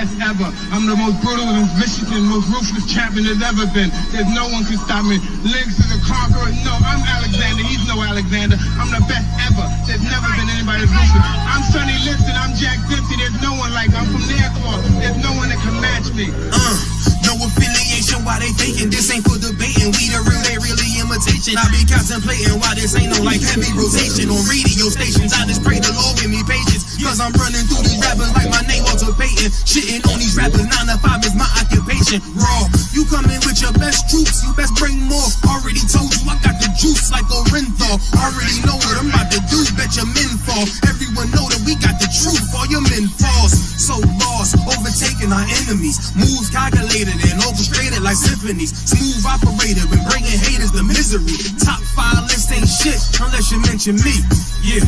best ever. I'm the most brutal and vicious and most ruthless champion there's ever been. There's no one can stop me. Links to the conqueror. No, I'm Alexander. He's no Alexander. I'm the best ever. There's never been anybody as ruthless. I'm Sonny Liston. I'm Jack Dempsey. There's no one like me. I'm from Nairclaw. There's no one that can match me. No affiliation, why they faking? This ain't for debating. We the real, they really imitation. I be contemplating why this ain't no like heavy rotation on radio stations. I just pray the Lord give me patience, cause I'm running through these rappers like my name Walter Payton. Shitting on these rappers, 9 to 5 is my occupation. Raw, you coming with your best troops, you best bring more. Already told you I got the juice like a Renthal. Already know what I'm about to do, bet your men fall. Everyone know that we got the truth, all your men falls. So lost, overtaking our enemies. Moves calculated and orchestrated like symphonies. Smooth operator when bringing haters to misery. Top 5 list ain't shit unless you mention me. Yeah,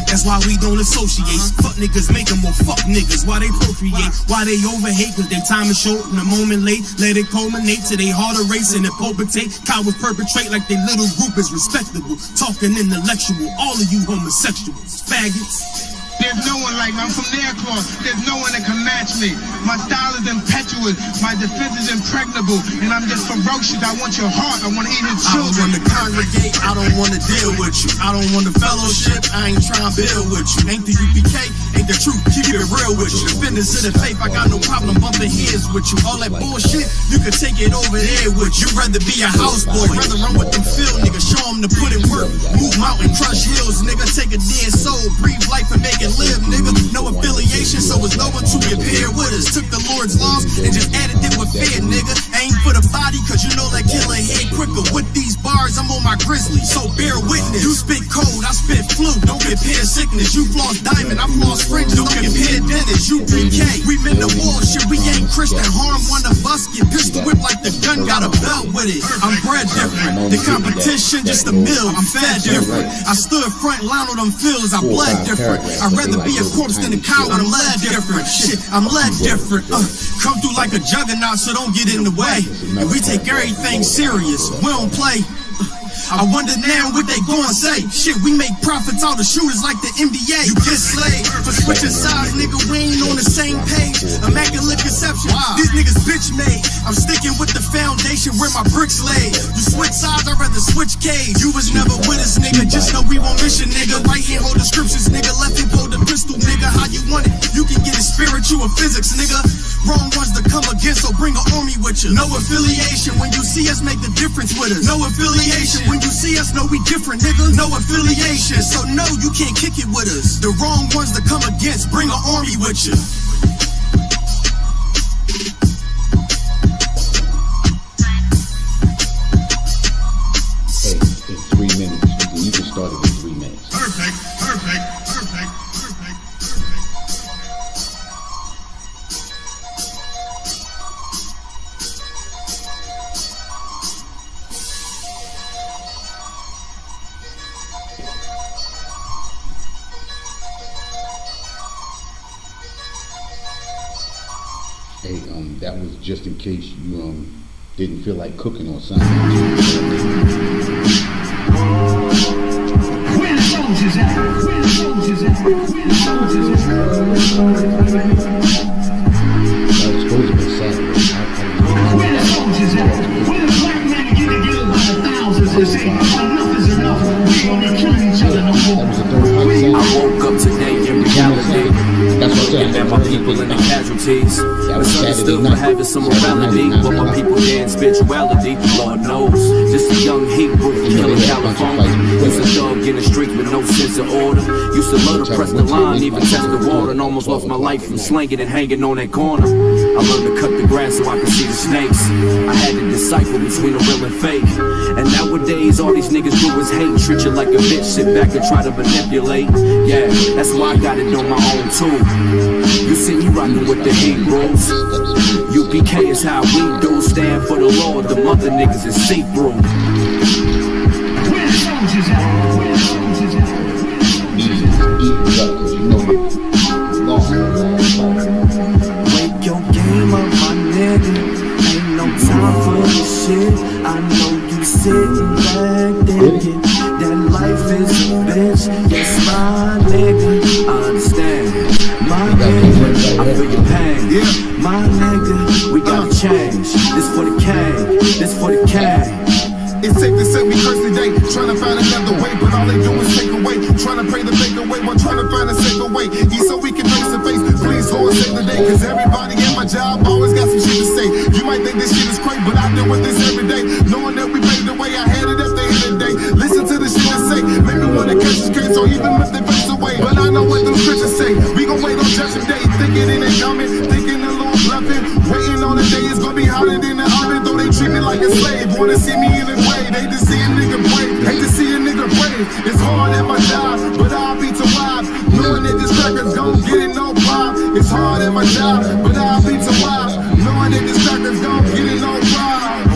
that's why we don't associate. Fuck niggas make them more fuck niggas. Why they procreate? Why they overhate? Cause their time is short and a moment late. Let it culminate to they heart erasing and palpitate. Cowards perpetrate like their little group is respectable. Talking intellectual, all of you homosexuals, faggots. There's no one like me. I'm from Nairclaw. There's no one that can match me. My style is impetuous. My defense is impregnable. And I'm just ferocious. I want your heart. I want to eat his children. I don't want to congregate. I don't want to deal with you. I don't want to fellowship. I ain't trying to build with you. Ain't the UPK, ain't the truth. Keep it real with you. Defenders of the faith, I got no problem bumping heads with you. All that bullshit, you can take it over there with you. Rather be a houseboy. Rather run with them field niggas. Show them to put in work. Move mountain, crush hills, nigga. Take a dead soul. Breathe life and make it live, nigga. No affiliation, so it's no one to appear with us. Took the Lord's laws and just added it with fear, nigga. Aim for the body, cause you know that killer hit quicker. With these bars, I'm on my grizzly, so bear witness. You spit cold, I spit flu. Don't compare sickness. You floss diamond, I floss fringe. Don't compare dentist. You PK. We been to war, shit. We ain't Christian. Harm one of us. Get pistol whipped like the gun got a belt with it. I'm bred different. The competition just a mill. I'm fed different. I stood front line on them fields. I bled different. I'd rather be a corpse than a cow. I'm led different. Shit, I'm led different. Come through like a juggernaut, so don't get in the way. And we take everything serious. We don't play. I wonder now what they gon' say. Shit, we make profits out of shooters like the NBA. You get slayed for switching sides, nigga. We ain't on the same page. Immaculate conception. These niggas bitch made. I'm sticking with the foundation where my bricks laid. You switch sides, I'd rather switch cage. You was never with us, nigga. Just know we won't miss you, nigga. Right hand hold the scriptures, nigga. Left hand hold the pistol, nigga. How you want it? You can get it spiritual or physics, nigga. Wrong ones to come against, so bring an army with you. No affiliation. When you see us, make the difference with us. No affiliation. When you see us, know we different, nigga. No affiliation, so no, you can't kick it with us. The wrong ones to come against, bring an army with you. Hey, in 3 minutes, you can start it in 3 minutes. Perfect. Hey, that was just in case you didn't feel like cooking or something. Where the soldiers at? Where the soldiers at? Where the soldiers at? That was supposed to be Saturday. Where the soldiers at? Where the black men get together by the thousands and say enough is enough. We gonna kill each other no more. That was the third fight Saturday. I woke up today in reality. That's what Looking at my people and the casualties. Misunderstood for having some morality, but my people dead in spirituality. Lord knows, just a young Hebrew from killing California. Used a thug in the streets with no sense of order. Used to love to press the line, even test the water, and almost lost my life from slanging and hanging on that corner. I learned to cut the grass so I could see the snakes. I had to decipher between the real and fake. And nowadays all these niggas do is hate. Treat you like a bitch, sit back and try to manipulate. Yeah, that's why I got it on my own too. You see me rockin' with the Hebrews. UPK is how we do. Stand for the Lord, the mother niggas is see-through. Where the soldiers at? Where the soldiers at? Eat up, cause you know Wake your game up, my nigga. Ain't no time for this shit. I know you sitting back thinking that life is a bitch. Yes, my nigga, I understand. My nigga, I feel your pain. My nigga, we gotta change. This for the king, this for the king. It's safe to say we curse today, trying to find another way, but all they do is take away. Trying to pray to make a way, while trying to find a safer way. Eat so we can face to face. Please, Lord, save the day, cause everybody at my job always got some shit to say. You might think this shit is crazy, but I deal with this every day. Knowing that we paved the way, I had it up the end of the day. Listen to the shit I say, make me wanna catch this case, or even lift their face away. But I know what them scriptures say. We gon' wait on judgment day, thinking it ain't coming, thinking the Lord bluffing. Waiting on the day, it's gonna be hotter than the oven, though they treat me like a slave. Wanna see me in the grave, they just see a nigga brave. Hate to see a nigga brave. It's hard at my job, but I'll be to wives. Knowing that this record's gon' get it no problem. It's hard at my job, but I'll be to wives. Knowing that this record's gon' get it no problem.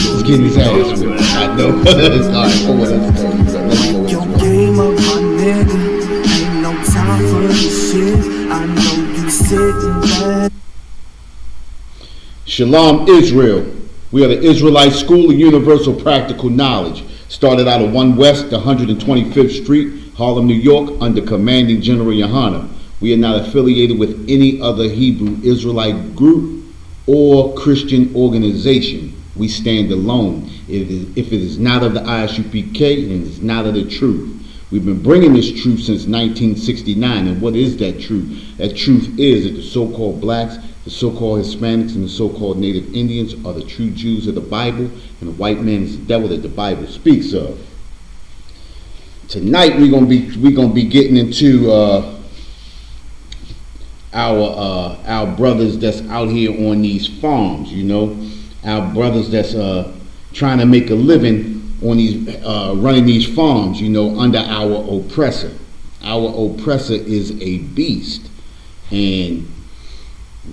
Let's get his ass with it. I know. It's alright. Come on, let's go. Let's go. Your game up, my nigga. Ain't no time for this shit. I know you sitting back. Shalom, Israel. We are the Israelite School of Universal Practical Knowledge. Started out of 1 West 125th Street, Harlem, New York, under Commanding General Yohana. We are not affiliated with any other Hebrew Israelite group or Christian organization. We stand alone. If it is not of the Isupkbmore, then it is not of the truth. We've been bringing this truth since 1969. And what is that truth? That truth is that the so-called blacks, the so-called Hispanics, and the so-called Native Indians are the true Jews of the Bible, and the white man is the devil that the Bible speaks of. Tonight we're gonna be getting into our brothers that's out here on these farms. You know, our brothers that's trying to make a living on these running these farms. You know, under our oppressor. Our oppressor is a beast, and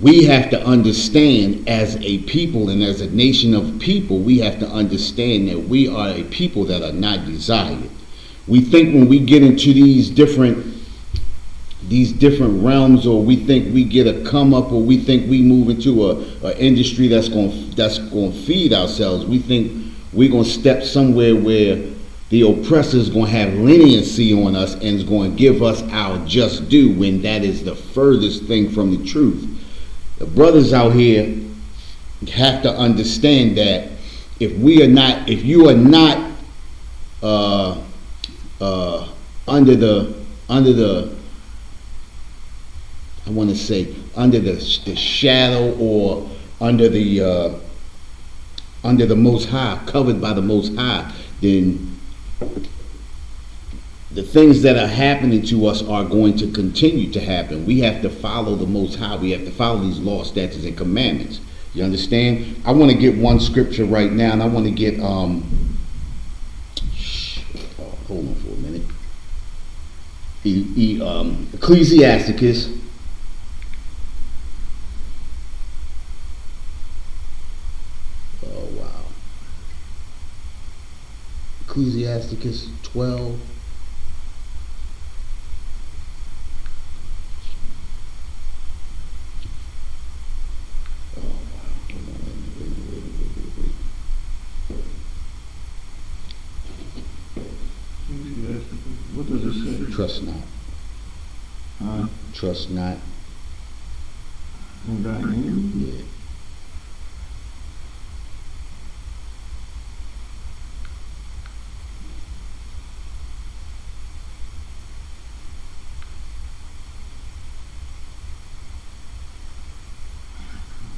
we have to understand as a people and as a nation of people, we have to understand that we are a people that are not desired. We think when we get into these different realms, or we think we get a come up, or we think we move into a industry that's going to feed ourselves, we think we're going to step somewhere where the oppressor is going to have leniency on us and is going to give us our just due, when that is the furthest thing from the truth. The brothers out here have to understand that if you are not under the I want to say under the shadow, or under the Most High, covered by the Most High, then the things that are happening to us are going to continue to happen. We have to follow the Most High. We have to follow these laws, statutes, and commandments. You understand? I want to get one scripture right now, and I want to get hold on for a minute. Ecclesiasticus. Oh wow. Ecclesiasticus 12. What does it say? Trust not. Trust not. In thine enemy? Yeah.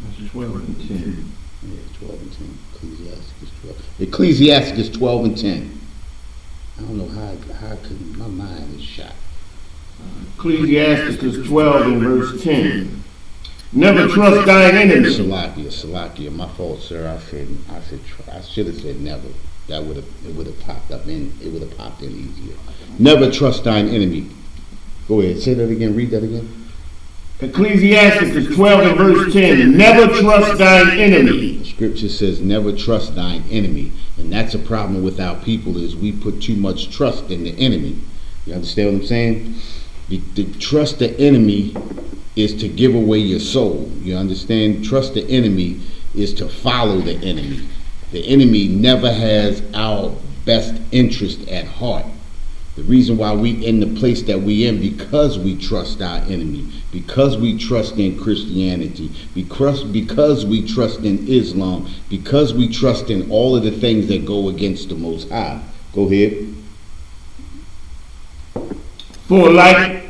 That's 12 and 10. Yeah, 12 and 10. Ecclesiasticus 12 and 10. I don't know how could my mind is shot. Ecclesiasticus 12 and verse 10. Never trust thine enemy. Salakia, my fault, sir. I should have said never. It would have popped in easier. Never trust thine enemy. Go ahead, say that again, read that again. Ecclesiasticus 12 and verse 10. Never trust thine enemy. The scripture says never trust thine enemy. And that's a problem with our people, is we put too much trust in the enemy. You understand what I'm saying? To trust the enemy is to give away your soul. You understand? Trust the enemy is to follow the enemy. The enemy never has our best interest at heart. The reason why we in the place that we in, because we trust our enemy, because we trust in Christianity, because we trust in Islam, because we trust in all of the things that go against the Most High. Go ahead. For like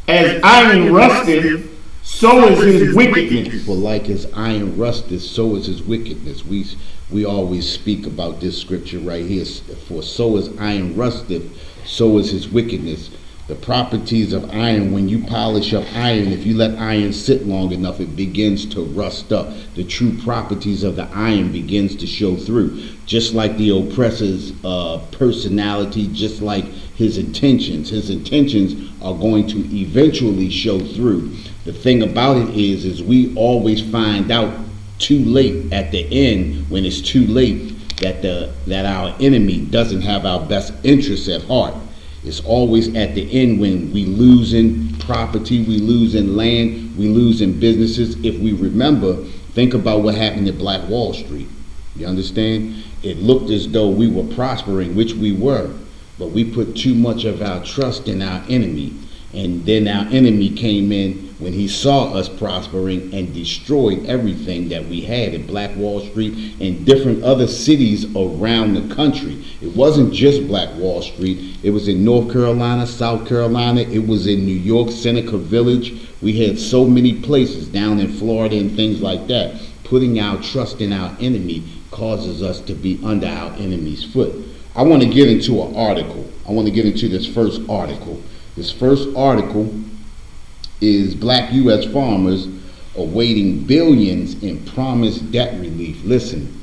as iron rusteth, so is his wickedness. For like as iron rusteth, so is his wickedness. We always speak about this scripture right here. For so as iron rusteth, so is his wickedness. The properties of iron, when you polish up iron, if you let iron sit long enough, it begins to rust up. The true properties of the iron begins to show through. Just like the oppressor's personality, just like his intentions. His intentions are going to eventually show through. The thing about it is we always find out too late at the end, when it's too late, that our enemy doesn't have our best interests at heart. It's always at the end when we lose in property, we lose in land, we lose in businesses. If we remember, think about what happened at Black Wall Street. You understand? It looked as though we were prospering, which we were, but we put too much of our trust in our enemy. And then our enemy came in when he saw us prospering and destroyed everything that we had at Black Wall Street and different other cities around the country. It wasn't just Black Wall Street. It was in North Carolina, South Carolina. It was in New York, Seneca Village. We had so many places down in Florida and things like that. Putting our trust in our enemy causes us to be under our enemy's foot. I want to get into an article. I want to get into this first article. This first article is Black U.S. farmers awaiting billions in promised debt relief. Listen,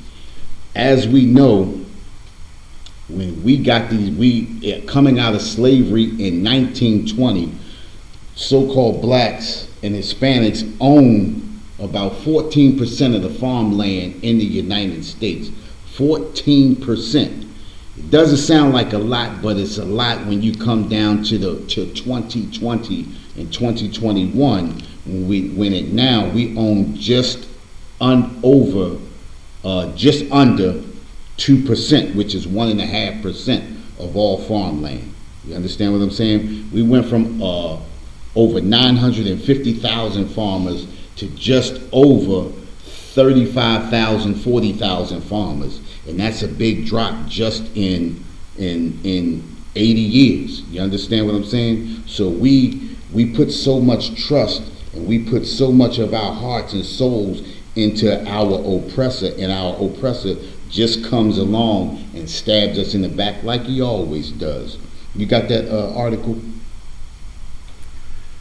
as we know, when we got coming out of slavery in 1920, so-called blacks and Hispanics own about 14% of the farmland in the United States. 14%. It doesn't sound like a lot, but it's a lot when you come down to 2020 and 2021. We own just under 2%, which is 1.5% of all farmland. You understand what I'm saying? We went from over 950,000 farmers to just over 35,000, 40,000 farmers. And that's a big drop just in 80 years. You understand what I'm saying? So we put so much trust and we put so much of our hearts and souls into our oppressor, and our oppressor just comes along and stabs us in the back like he always does. You got that article?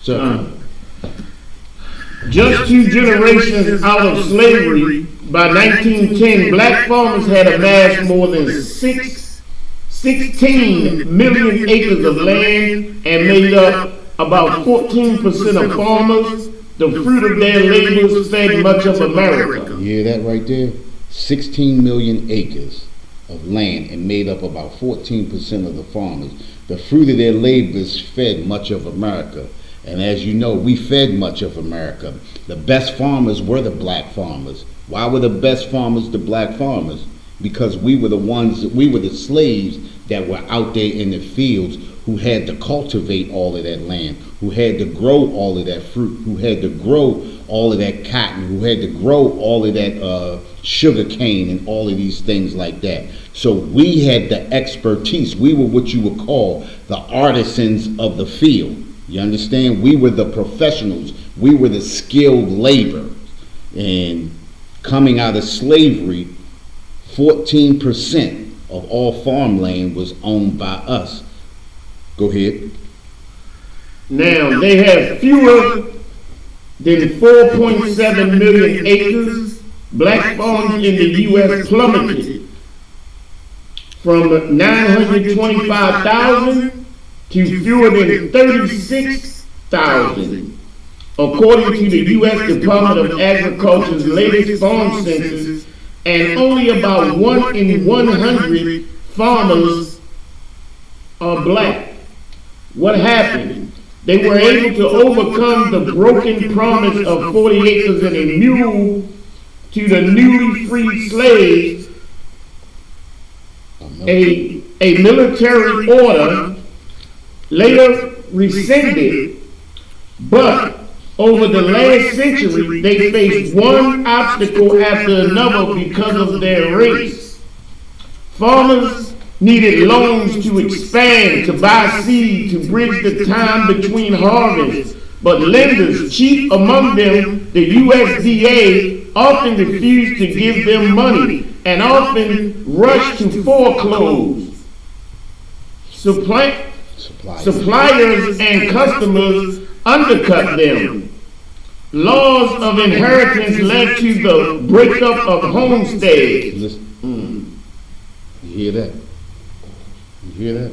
So, just 2 generations out of slavery, by 1910, black farmers had amassed more than 16 million acres of land and made up about 14% of farmers. The fruit of their labors fed much of America. You hear that right there? 16 million acres of land and made up about 14% of the farmers. The fruit of their labors fed much of America. And as you know, we fed much of America. The best farmers were the black farmers. Why were the best farmers the black farmers? Because we were the slaves that were out there in the fields, who had to cultivate all of that land, who had to grow all of that fruit, who had to grow all of that cotton, who had to grow all of that sugar cane and all of these things like that. So we had the expertise. We were what you would call the artisans of the field. You understand? We were the professionals. We were the skilled labor. And coming out of slavery, 14% of all farmland was owned by us. Go ahead. Now, they have fewer than 4.7 million acres. Black farms in the U.S. plummeted from 925,000 to fewer than 36,000. According to the U.S. Department of Agriculture's latest farm census, and only about 1 in 100 farmers are black. What happened? They were able to overcome the broken promise of 40 acres and a mule to the newly freed slaves. A military order later rescinded, but Over the last century, they faced one obstacle after another because of their race. Farmers needed loans to expand, to buy seed, to bridge the time between harvests. But lenders, chief among them the USDA, often refused to give them money and often rushed to foreclose. Suppliers and customers undercut them. Laws of inheritance led to the breakup of homesteads. You hear that? You hear that?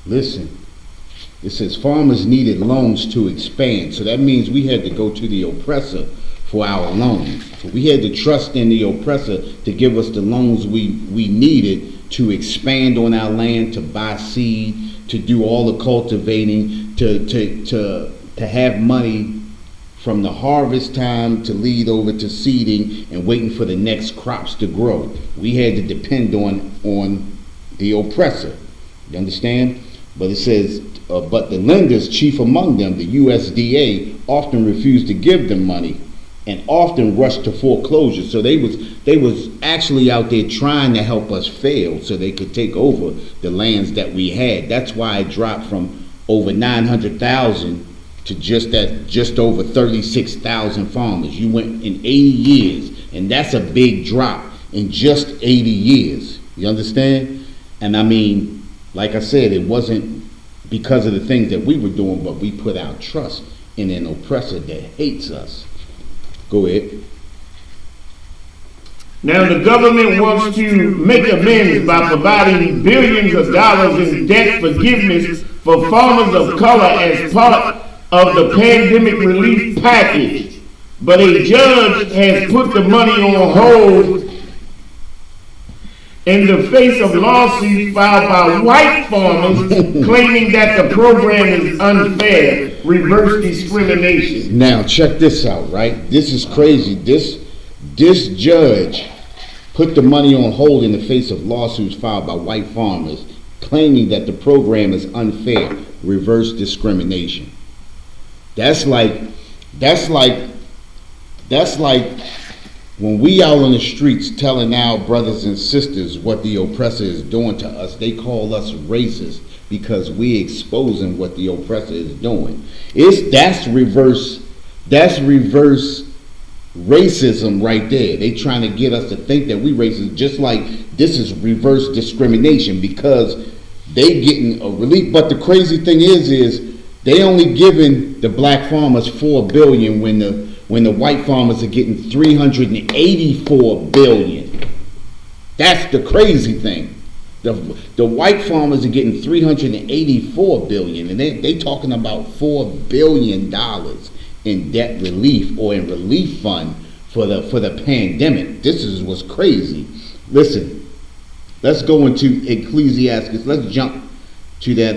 Listen. It says farmers needed loans to expand. So that means we had to go to the oppressor for our loans. So we had to trust in the oppressor to give us the loans we needed to expand on our land, to buy seed, to do all the cultivating, to have money from the harvest time to lead over to seeding and waiting for the next crops to grow. We had to depend on the oppressor. You understand? But it says, but the lenders, chief among them, the USDA, often refused to give them money and often rushed to foreclosure. So they was actually out there trying to help us fail so they could take over the lands that we had. That's why it dropped from over 900,000 to just over 36,000 farmers. You went in 80 years, and that's a big drop in just 80 years. You understand? And I mean, like I said, it wasn't because of the things that we were doing, but we put our trust in an oppressor that hates us. Go ahead. Now the government wants to make amends by providing billions of dollars in debt forgiveness for farmers of color as part of the pandemic relief package. But a judge has put the money on hold in the face of lawsuits filed by white farmers claiming that the program is unfair, reverse discrimination. Now check this out, right? This is crazy. This judge put the money on hold in the face of lawsuits filed by white farmers claiming that the program is unfair, reverse discrimination. That's like when we out on the streets telling our brothers and sisters what the oppressor is doing to us. They call us racist because we exposing what the oppressor is doing. That's reverse racism right there. They trying to get us to think that we racist, just like this is reverse discrimination because they getting a relief. But the crazy thing is they only giving the black farmers $4 billion when the white farmers are getting $384 billion. That's the crazy thing. The white farmers are getting $384 billion, and they talking about $4 billion in debt relief or in relief fund for the pandemic. This is what's crazy. Listen, let's go into Ecclesiastes. Let's jump to that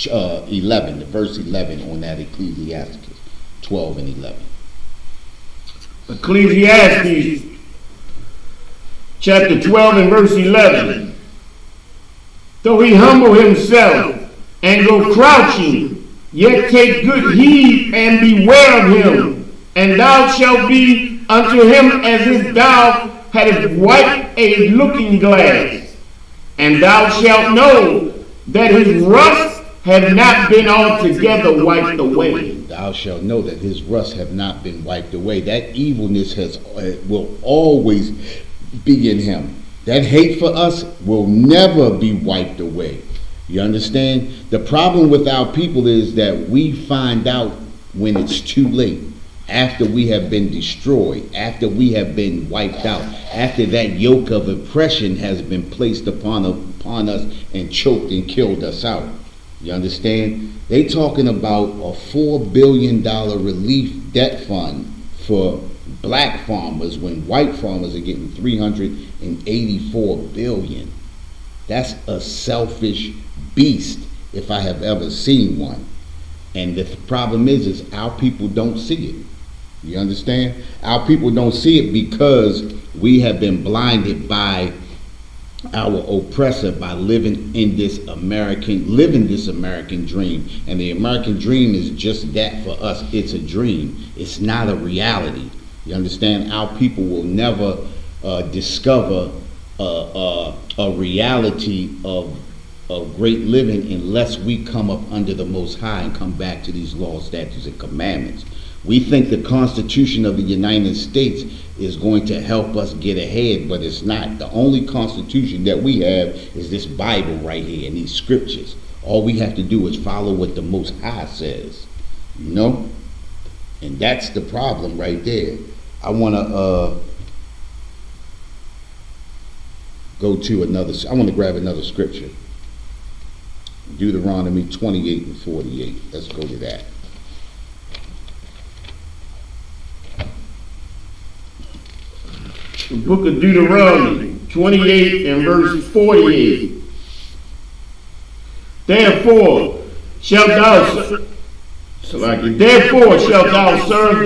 11, the verse 11 on that Ecclesiastes 12 and 11. Ecclesiastes chapter 12 and verse 11. Though he humble himself and go crouching, yet take good heed and beware of him, and thou shalt be unto him as if thou hadst wiped a looking glass, and thou shalt know that his rust have not been altogether wiped away. Thou shalt know that his rust have not been wiped away. That evilness will always be in him. That hate for us will never be wiped away. You understand? The problem with our people is that we find out when it's too late, after we have been destroyed, after we have been wiped out, after that yoke of oppression has been placed upon us and choked and killed us out. You understand? They talking about a $4 billion relief debt fund for black farmers when white farmers are getting $384 billion. That's a selfish beast if I have ever seen one. And the problem is our people don't see it. You understand? Our people don't see it because we have been blinded by our oppressor by living this American dream. And the American dream is just that for us. It's a dream. It's not a reality. You understand? Our people will never discover a reality of great living unless we come up under the Most High and come back to these laws, statutes, and commandments. We think the Constitution of the United States is going to help us get ahead, but it's not. The only Constitution that we have is this Bible right here and these scriptures. All we have to do is follow what the Most High says, you know? And that's the problem right there. I want to I want to grab another scripture. Deuteronomy 28 and 48. Let's go to that. The book of Deuteronomy 28 and verse 48. Therefore shalt thou serve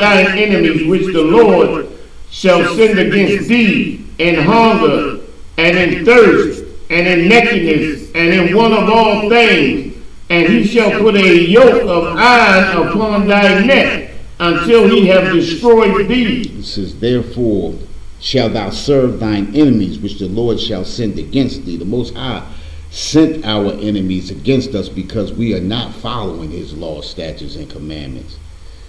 thine enemies which the Lord shall send against thee in hunger and in thirst and in nakedness and in want of all things, and he shall put a yoke of iron upon thy neck until he have destroyed thee. It says, therefore shalt thou serve thine enemies which the Lord shall send against thee. The Most High sent our enemies against us because we are not following his laws, statutes, and commandments.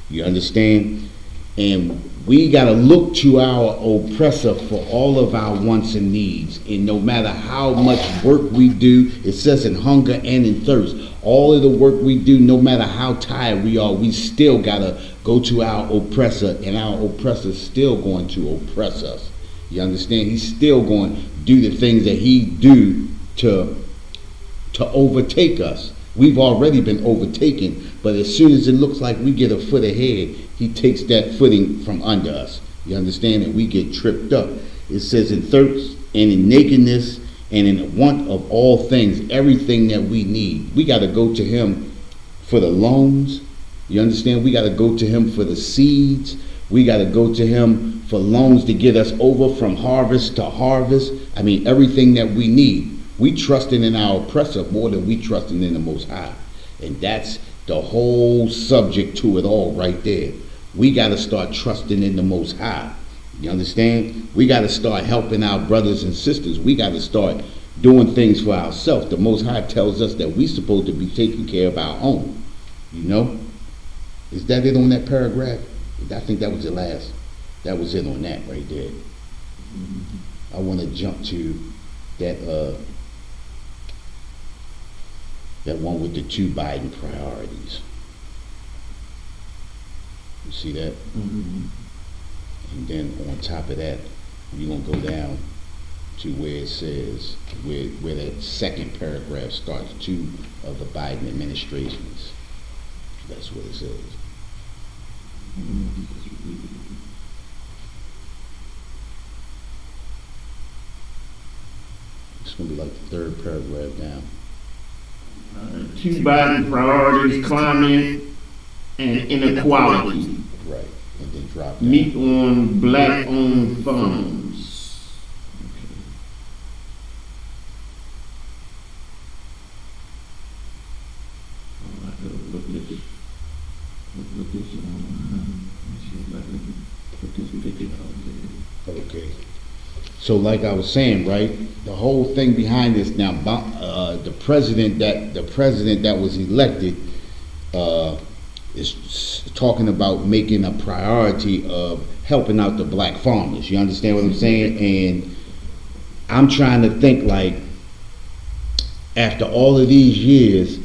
You understand? And we got to look to our oppressor for all of our wants and needs. And no matter how much work we do, it says in hunger and in thirst, all of the work we do, no matter how tired we are, we still got to go to our oppressor, and our oppressor is still going to oppress us. You understand? He's still going to do the things that he do to overtake us. We've already been overtaken, but as soon as it looks like we get a foot ahead, he takes that footing from under us. You understand? And we get tripped up. It says in thirst and in nakedness and in want of all things, everything that we need. We got to go to him for the loans. You understand? We got to go to him for the seeds. We got to go to him for loans to get us over from harvest to harvest. I mean, everything that we need. We trusting in our oppressor more than we trusting in the Most High. And that's the whole subject to it all right there. We got to start trusting in the Most High. You understand? We got to start helping our brothers and sisters. We got to start doing things for ourselves. The Most High tells us that we're supposed to be taking care of our own. You know? Is that it on that paragraph? I think that was the last. That was it on that right there. I want to jump to that that one with the 2 Biden priorities. You see that? Mm-hmm. And then on top of that, we're going to go down to where it says, where that second paragraph starts, 2 of the Biden administrations. That's what it says. It's going to be like the 3rd paragraph down. 2 Biden priorities: climate and inequality. Right, and then drop down. Meet on black-owned farms. Okay. So like I was saying, right, the whole thing behind this now, the president that was elected is talking about making a priority of helping out the black farmers. You understand what I'm saying? And I'm trying to think, like, after all of these years,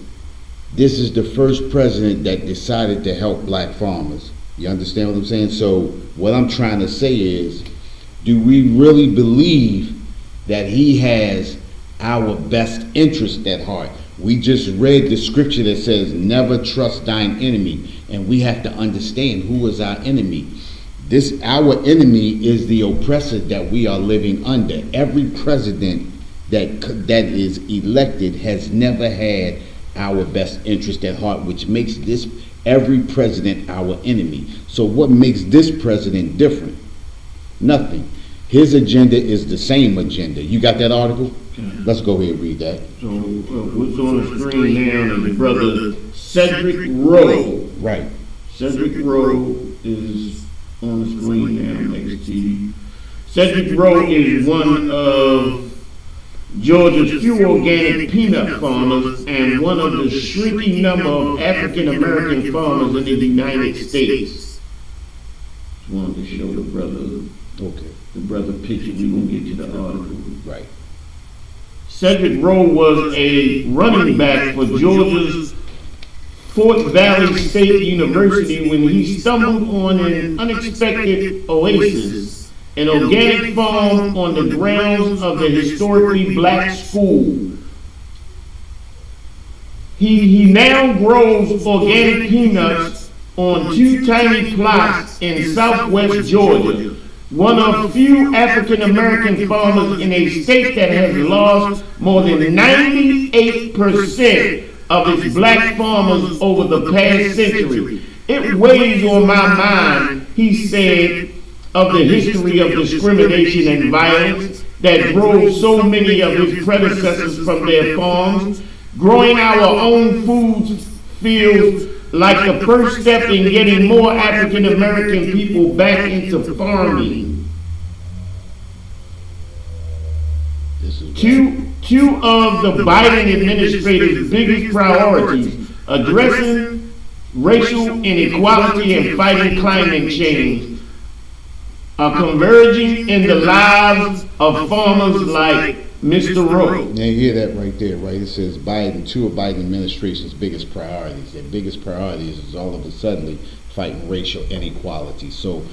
this is the first president that decided to help black farmers. You understand what I'm saying? So what I'm trying to say is, do we really believe that he has our best interest at heart? We just read the scripture that says, never trust thine enemy. And we have to understand who is our enemy. Our enemy is the oppressor that we are living under. Every president that is elected has never had our best interest at heart, which makes every president our enemy. So what makes this president different? Nothing. His agenda is the same agenda. You got that article? Let's go ahead and read that. So what's on the screen now is Brother Cedric Rowe. Right. Cedric Rowe is on the screen now next to you. Cedric Rowe is one of Georgia's few organic peanut farmers and one of the shrinking number of African American farmers in the United States. Just wanted to show the brother picture. We're gonna get to the article. Right. Cedric Rowe was a running back for Georgia's Fort Valley State University when he stumbled on an unexpected oasis, an organic farm on the grounds of the historically black school. He now grows organic peanuts on 2 tiny plots in southwest Georgia, one of few African American farmers in a state that has lost more than 98% of its black farmers over the past century. It weighs on my mind, he said, of the history of discrimination and violence that drove so many of his predecessors from their farms. Growing our own food feels like the first step in getting more African American people back into farming. Two of the Biden administration's biggest priorities, addressing racial inequality and fighting climate change, are converging in the lives of farmers like Mr. Rowe. Now you hear that right there, right? It says two of Biden administration's biggest priorities. Their biggest priorities is all of a sudden fighting racial inequality. So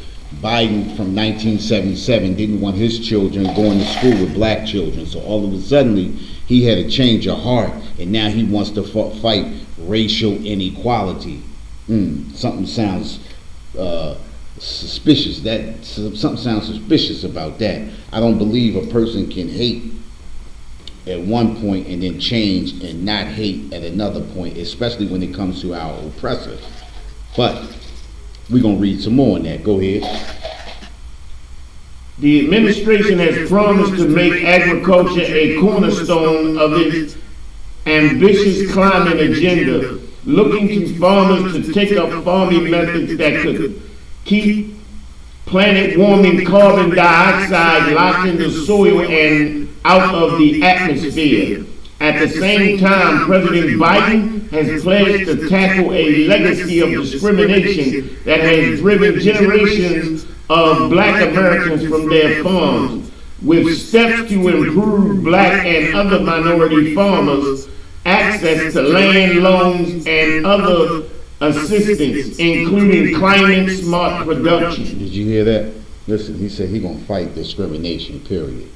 Biden from 1977 didn't want his children going to school with black children. So all of a sudden he had a change of heart, and now he wants to fight racial inequality. Something sounds suspicious. Something sounds suspicious about that. I don't believe a person can hate at one point and then change and not hate at another point, especially when it comes to our oppressors. But we're going to read some more on that. Go ahead. The administration has promised to make agriculture a cornerstone of its ambitious climate agenda, looking to farmers to take up farming methods that could keep planet-warming carbon dioxide locked in the soil and out of the atmosphere. At the same time, President Biden has pledged to tackle a legacy of discrimination that has driven generations of black Americans from their farms, with steps to improve black and other minority farmers' access to land, loans, and other assistance, including climate-smart production. Did you hear that? Listen, he said he's going to fight discrimination, period.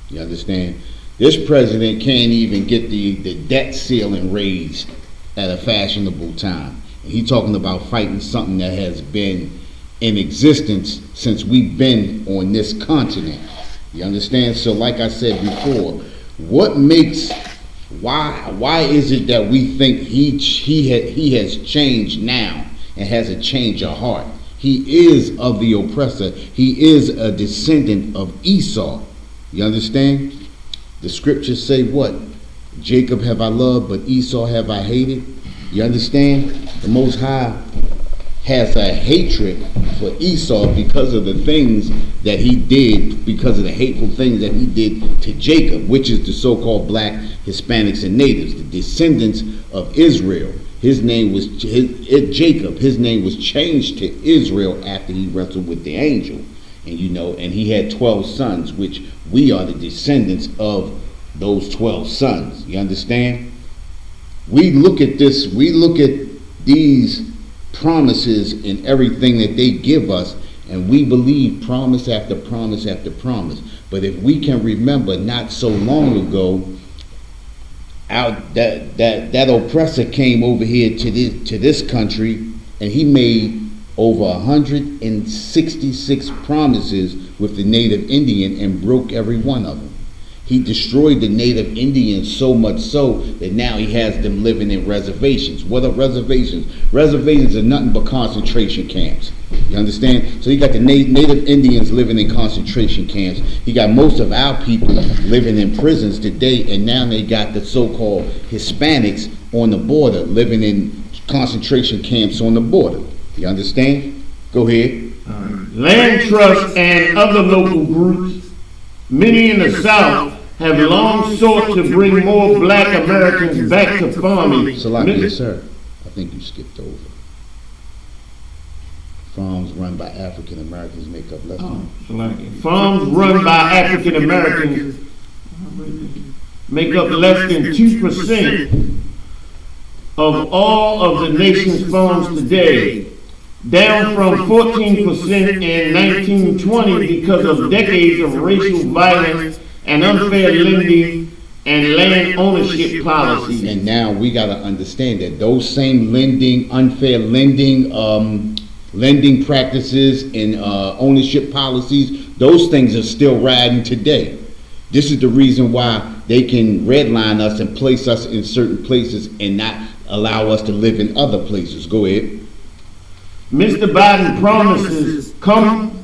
You understand? This president can't even get the debt ceiling raised at a fashionable time. And he's talking about fighting something that has been in existence since we've been on this continent. You understand? So like I said before, why is it that we think he has changed now and has a change of heart? He is of the oppressor. He is a descendant of Esau. You understand? The scriptures say what? Jacob have I loved, but Esau have I hated. You understand? The Most High has a hatred for Esau because of the things that he did, because of the hateful things that he did to Jacob, which is the so-called black Hispanics and natives, the descendants of Israel. His name was Jacob. His name was changed to Israel after he wrestled with the angel. And and he had 12 sons, which we are the descendants of those 12 sons. You understand? We look at this, we look at these promises and everything that they give us, and we believe promise after promise after promise. But if we can remember, not so long ago, that oppressor came over here to this country, and he made over 166 promises with the native Indian and broke every one of them. He destroyed the native Indians so much so that now he has them living in reservations. What are reservations? Reservations are nothing but concentration camps. You understand? So you got the native Indians living in concentration camps. You got most of our people living in prisons today, and now they got the so-called Hispanics on the border living in concentration camps on the border. You understand? Go ahead. Land trusts and other local groups, many in the South, have long sought to bring more black Americans back to farming. Salakia, sir. I think you skipped over. Farms run by African Americans make up less than. Farms run by African Americans make up less than 2% of all of the nation's farms today, down from 14% in 1920 because of decades of racial violence and unfair lending and land ownership policies. And now we got to understand that those same unfair lending practices and ownership policies, those things are still riding today. This is the reason why they can redline us and place us in certain places and not allow us to live in other places. Go ahead. Mr. Biden promises come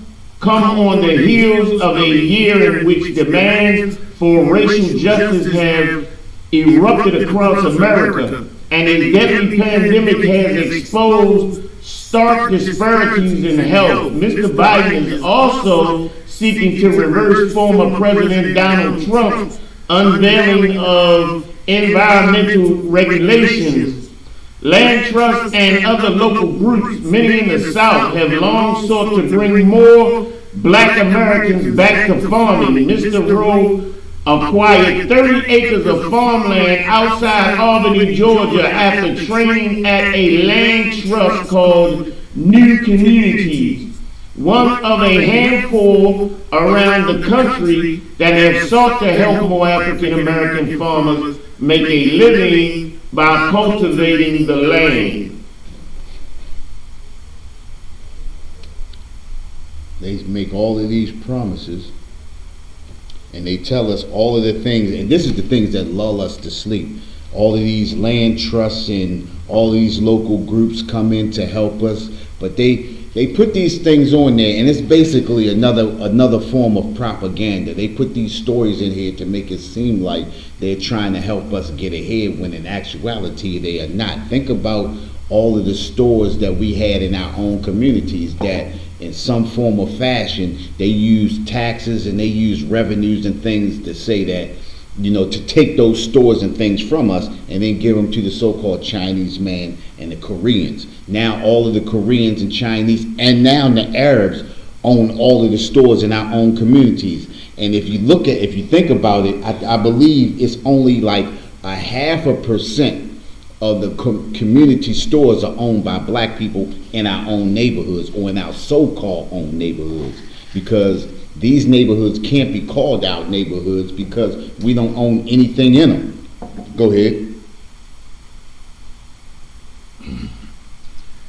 on the heels of a year in which demands for racial justice have erupted across America, and a deadly pandemic has exposed stark disparities in health. Mr. Biden is also seeking to reverse former President Donald Trump's unveiling of environmental regulations. Land trusts and other local groups, many in the South, have long sought to bring more black Americans back to farming. Mr. Rowe acquired 30 acres of farmland outside Albany, Georgia, after training at a land trust called New Communities, one of a handful around the country that have sought to help more African American farmers make a living by cultivating the land. They make all of these promises and they tell us all of the things, and this is the things that lull us to sleep. All of these land trusts and all these local groups come in to help us, but they put these things on there, and it's basically another form of propaganda. They put these stories in here to make it seem like they're trying to help us get ahead, when in actuality they are not. Think about all of the stores that we had in our own communities that in some form or fashion they use taxes and they use revenues and things to say that, you know, to take those stores and things from us and then give them to the so-called Chinese man and the Koreans. Now all of the Koreans and Chinese and now the Arabs own all of the stores in our own communities. And if you think about it, I believe it's only like 0.5% of the community stores are owned by black people in our own neighborhoods or in our so-called own neighborhoods, because these neighborhoods can't be called out neighborhoods because we don't own anything in them. Go ahead.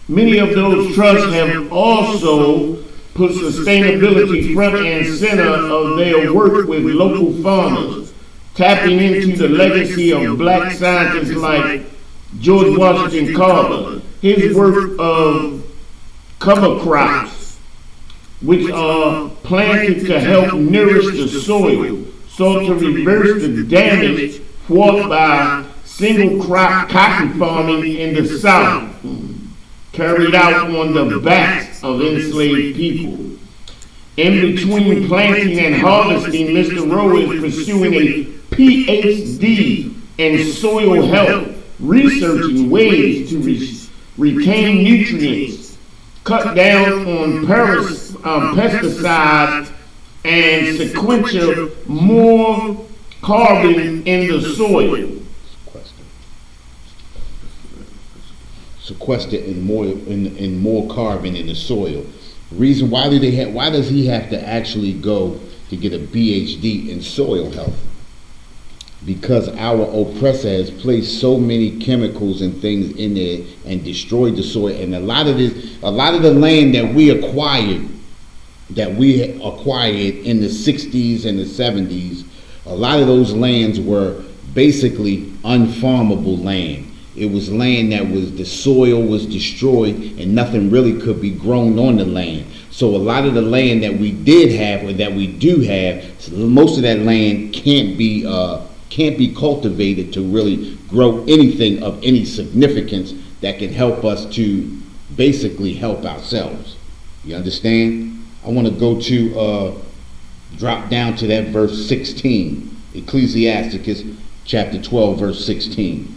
Many of those trusts have also put sustainability front and center of their work with local farmers, tapping into the legacy of black scientists like George Washington Carver. His work of cover crops, which are planted to help nourish the soil, so to reverse the damage wrought by single crop cotton farming in the South, carried out on the backs of enslaved people. In between planting and harvesting, Mr. Rowe is pursuing a PhD in soil health, researching ways to retain nutrients, cut down on pesticides, and sequester more carbon in the soil. Sequester in more carbon in the soil. Reason why does he have to actually go to get a PhD in soil health? Because our oppressor has placed so many chemicals and things in there and destroyed the soil. And a lot of the land that we acquired in the 60s and the 70s, a lot of those lands were basically unfarmable land. It was land that the soil was destroyed and nothing really could be grown on the land. So a lot of the land that we did have or that we do have, most of that land can't be cultivated to really grow anything of any significance that can help us to basically help ourselves. You understand? I want to go to drop down to that verse 16, Ecclesiasticus chapter 12, verse 16.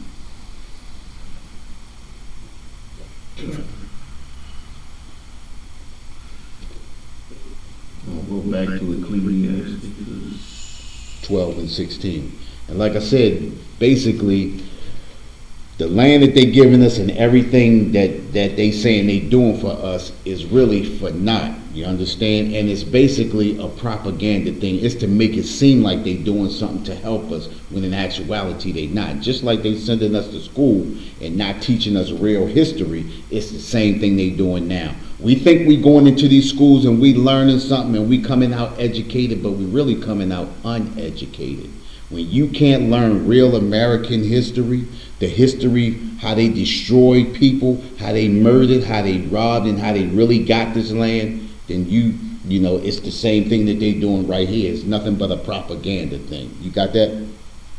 I'll go back to Ecclesiastes 12 and 16. And like I said, basically, the land that they're giving us and everything that they saying they doing for us is really for naught. You understand? And it's basically a propaganda thing. It's to make it seem like they doing something to help us when in actuality they not. Just like they sending us to school and not teaching us real history, it's the same thing they doing now. We think we going into these schools and we learning something and we coming out educated, but we really coming out uneducated. When you can't learn real American history, the history, how they destroyed people, how they murdered, how they robbed, and how they really got this land, then you know, it's the same thing that they doing right here. It's nothing but a propaganda thing. You got that?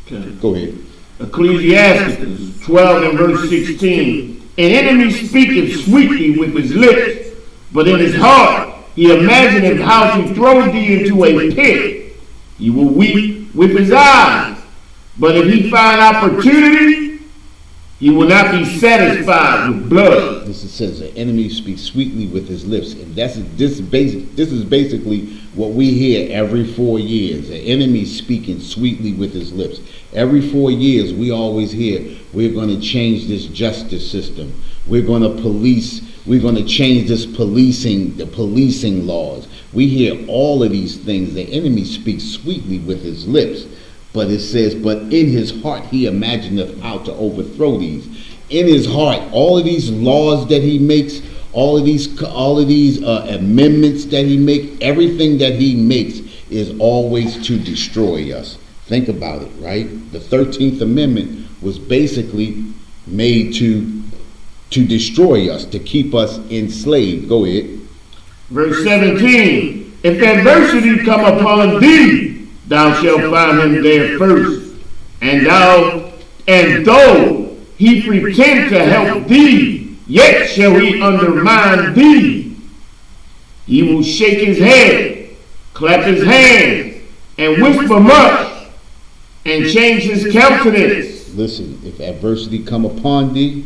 Okay. Go ahead. Ecclesiastes 12 and verse 16. An enemy speaketh sweetly with his lips, but in his heart he imagineth how to throw thee into a pit. He will weep with his eyes, but if he find opportunity, he will not be satisfied with blood. This says the enemy speaks sweetly with his lips, and this is basically what we hear every 4 years. The enemy speaking sweetly with his lips. Every 4 years, we always hear we're going to change this justice system. We're going to police. We're going to change the policing laws. We hear all of these things. The enemy speaks sweetly with his lips. But it says, but in his heart he imagineth how to overthrow these. In his heart, all of these laws that he makes, all of these amendments that he makes, everything that he makes is always to destroy us. Think about it, right? The 13th Amendment was basically made to destroy us, to keep us enslaved. Go ahead. Verse 17. If adversity come upon thee, thou shalt find him there first, and though he pretend to help thee, yet shall he undermine thee. He will shake his head, clap his hands, and whisper much, and change his countenance. Listen, if adversity come upon thee,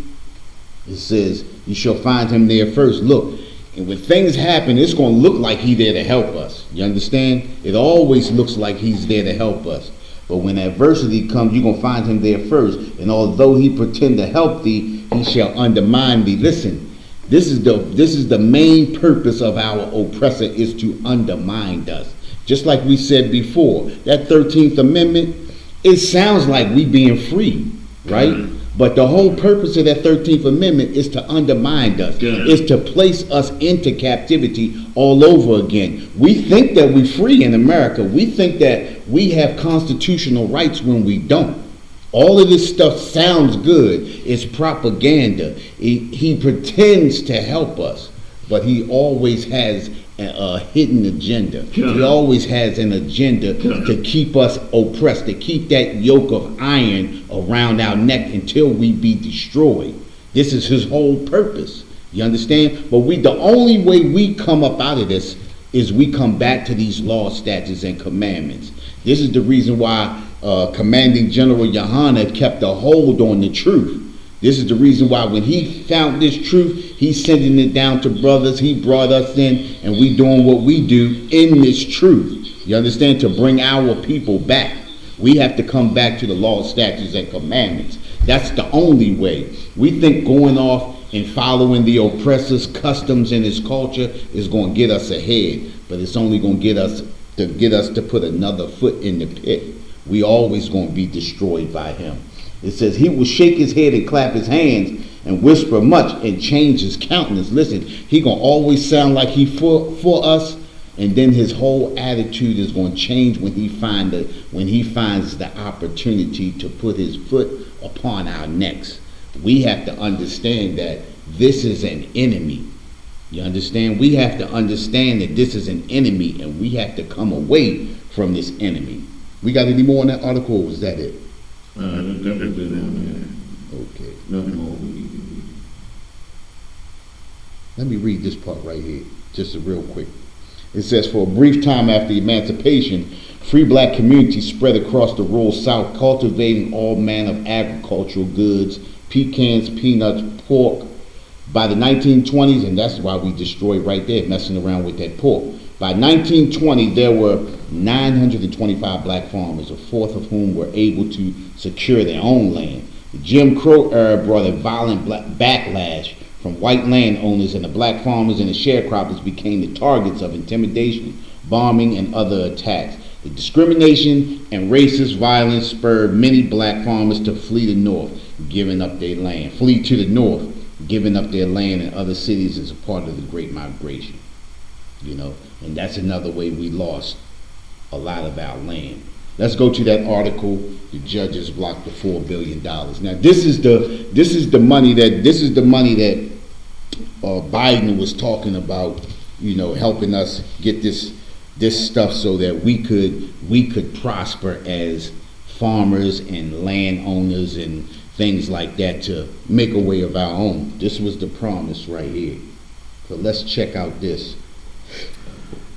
it says, you shall find him there first. Look, and when things happen, it's going to look like he's there to help us. You understand? It always looks like he's there to help us. But when adversity comes, you're going to find him there first. And although he pretend to help thee, he shall undermine thee. Listen, this is the main purpose of our oppressor, is to undermine us. Just like we said before, that 13th Amendment, it sounds like we being free, right? But the whole purpose of that 13th Amendment is to undermine us, is to place us into captivity all over again. We think that we're free in America. We think that we have constitutional rights when we don't. All of this stuff sounds good. It's propaganda. He pretends to help us, but he always has a hidden agenda. He always has an agenda to keep us oppressed, to keep that yoke of iron around our neck until we be destroyed. This is his whole purpose. You understand? But the only way we come up out of this is we come back to these laws, statutes, and commandments. This is the reason why Commanding General Yohana kept a hold on the truth. This is the reason why when he found this truth, he's sending it down to brothers. He brought us in, and we doing what we do in this truth. You understand? To bring our people back. We have to come back to the law, statutes, and commandments. That's the only way. We think going off and following the oppressor's customs and his culture is going to get us ahead, but it's only going to get us to put another foot in the pit. We always going to be destroyed by him. It says he will shake his head and clap his hands and whisper much and change his countenance. Listen, he going to always sound like he for us, and then his whole attitude is going to change when he finds the opportunity to put his foot upon our necks. we have to understand that this is an enemy. You understand? We have to understand that this is an enemy, and we have to come away from this enemy. We got any more on that article, or was that it? That was it on Okay. there. Nothing more. Let me read this part right here, just real quick. It says, for a brief time after emancipation, free black communities spread across the rural South, cultivating all manner of agricultural goods, pecans, peanuts, pork. By the 1920s, and that's why we destroyed right there, messing around with that pork. By 1920, there were 925 black farmers, a fourth of whom were able to secure their own land. The Jim Crow era brought a violent backlash from white landowners, and the black farmers and the sharecroppers became the targets of intimidation, bombing, and other attacks. The discrimination and racist violence spurred many black farmers to flee the north, giving up their land. Flee to the north, giving up their land in other cities as a part of the Great Migration. You know, and that's another way we lost a lot of our land. Let's go to that article. The judges blocked the $4 billion. Now, this is the money that Biden was talking about. You know, helping us get this stuff so that we could prosper as farmers and landowners and things like that, to make a way of our own. This was the promise right here. So let's check out this.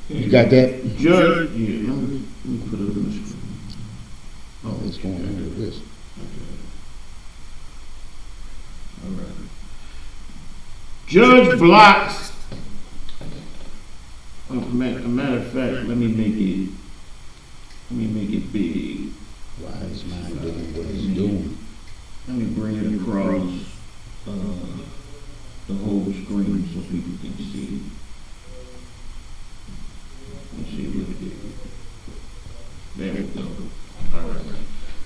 You got that? Judge, yeah, let me put it on the screen. Oh, what's going on with this? All right. Judge blocks. A matter of fact, let me make it big. Why is mine doing what it's doing? Let me bring it across the whole screen so people can see. Let's see what it is. There we go. All right.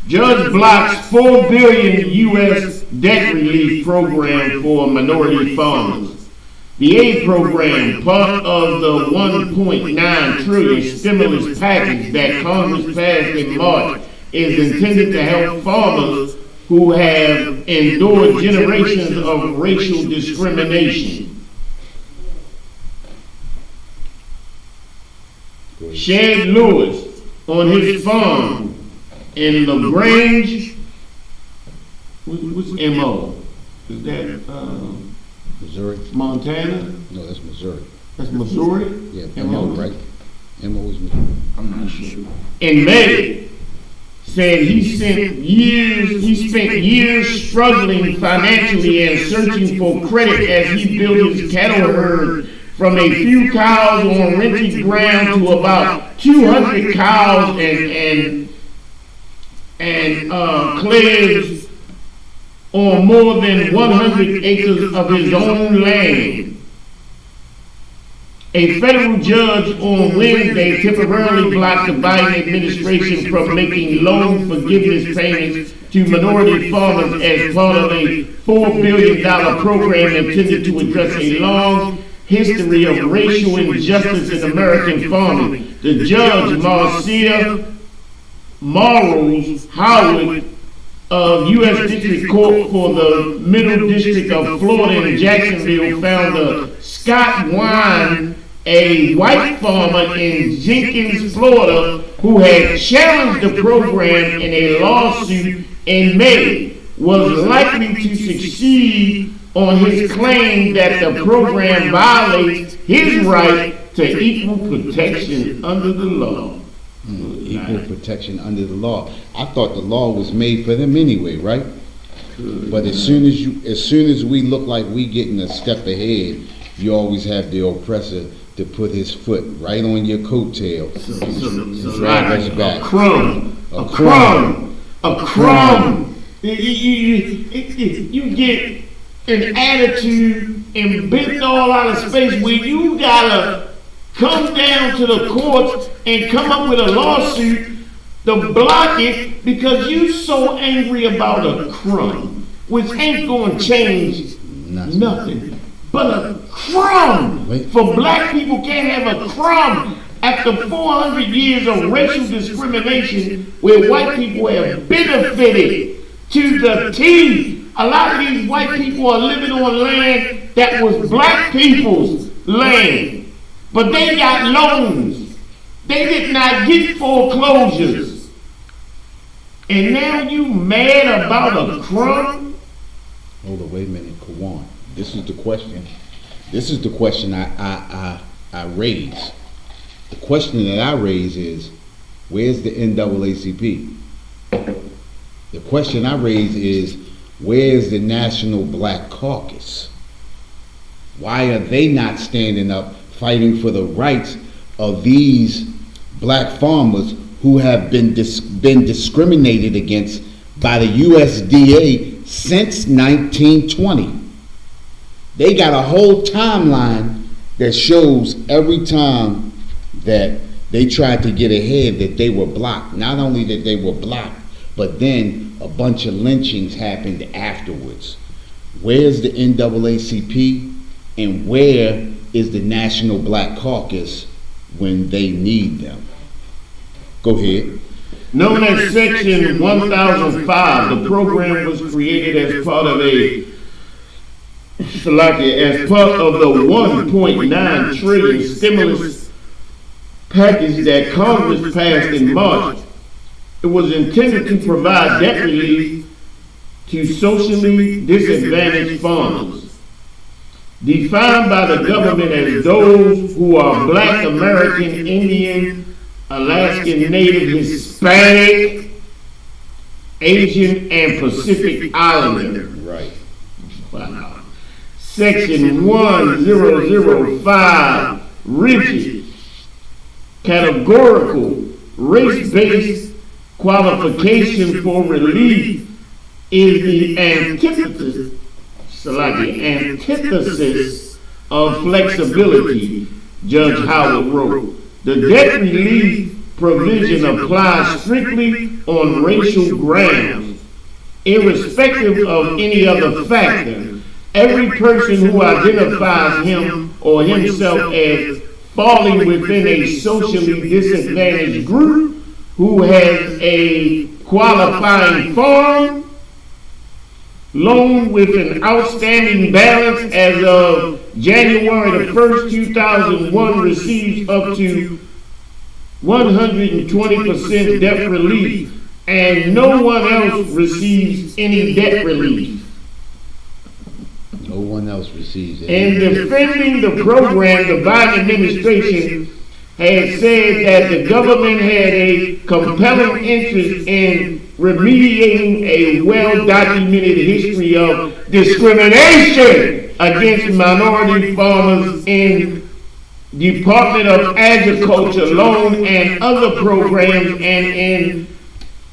Judge blocks $4 billion U.S. debt relief program for minority farmers. The aid program, part of the $1.9 trillion stimulus package that Congress passed in March, is intended to help farmers who have endured generations of racial discrimination. Shad Lewis, on his farm in LaGrange, what's MO? Is that Missouri? Montana? No, that's Missouri. That's Missouri? Yeah, MO, right? MO is Missouri. I'm not sure. In May, said he spent years struggling financially and searching for credit as he built his cattle herd from a few cows on rented ground to about 200 cows and calves on more than 100 acres of his own land. A federal judge on Wednesday temporarily blocked the Biden administration from making loan forgiveness payments to minority farmers as part of a $4 billion program intended to address a long history of racial injustice in American farming. The judge, Marcia Morrows Howard, of U.S. District Court for the Middle District of Florida in Jacksonville, found Scott Wine, a white farmer in Jenkins, Florida, who had challenged the program in a lawsuit in May, was likely to succeed on his claim that the program violates his right to equal protection under the law. Equal protection under the law. I thought the law was made for them anyway, right? But as soon as we look like we getting a step ahead, you always have the oppressor to put his foot right on your coattail and drag us back. A crumb. You get an attitude and bent all out of space where you gotta come down to the courts and come up with a lawsuit to block it because you so angry about a crumb, which ain't gonna change nothing but a crumb. For black people can't have a crumb after 400 years of racial discrimination where white people have benefited to the T a lot of these white people are living on land that was black people's land. But they got loans. They did not get foreclosures. And now you mad about a crumb? Hold on, wait a minute, Kawan. This is the question. This is the question I raise. The question that I raise is, where's the NAACP? The question I raise is, where's the National Black Caucus? Why are they not standing up, fighting for the rights of these black farmers who have been discriminated against by the USDA since 1920? They got a whole timeline that shows every time that they tried to get ahead that they were blocked. Not only that they were blocked, but then a bunch of lynchings happened afterwards. Where's the NAACP and where is the National Black Caucus when they need them? Go ahead. Known as Section 1005, the program was created as part of the 1.9 trillion stimulus package that Congress passed in March. It was intended to provide debt relief to socially disadvantaged farmers, defined by the government as those who are Black, American, Indian, Alaskan, Native, Hispanic, Asian, and Pacific Islander. Right. Wow. Section 1005, rigid, categorical, race-based qualification for relief is the antithesis of flexibility, Judge Howard wrote. The debt relief provision applies strictly on racial grounds, irrespective of any other factor. Every person who identifies him or himself as falling within a socially disadvantaged group who has a qualifying farm loan with an outstanding balance as of January the 1st, 2001 receives up to 120% debt relief, and no one else receives any debt relief. No one else receives it. In defending the program, the Biden administration had said that the government had a compelling interest in remediating a well-documented history of discrimination against minority farmers in Department of Agriculture loan and other programs, and in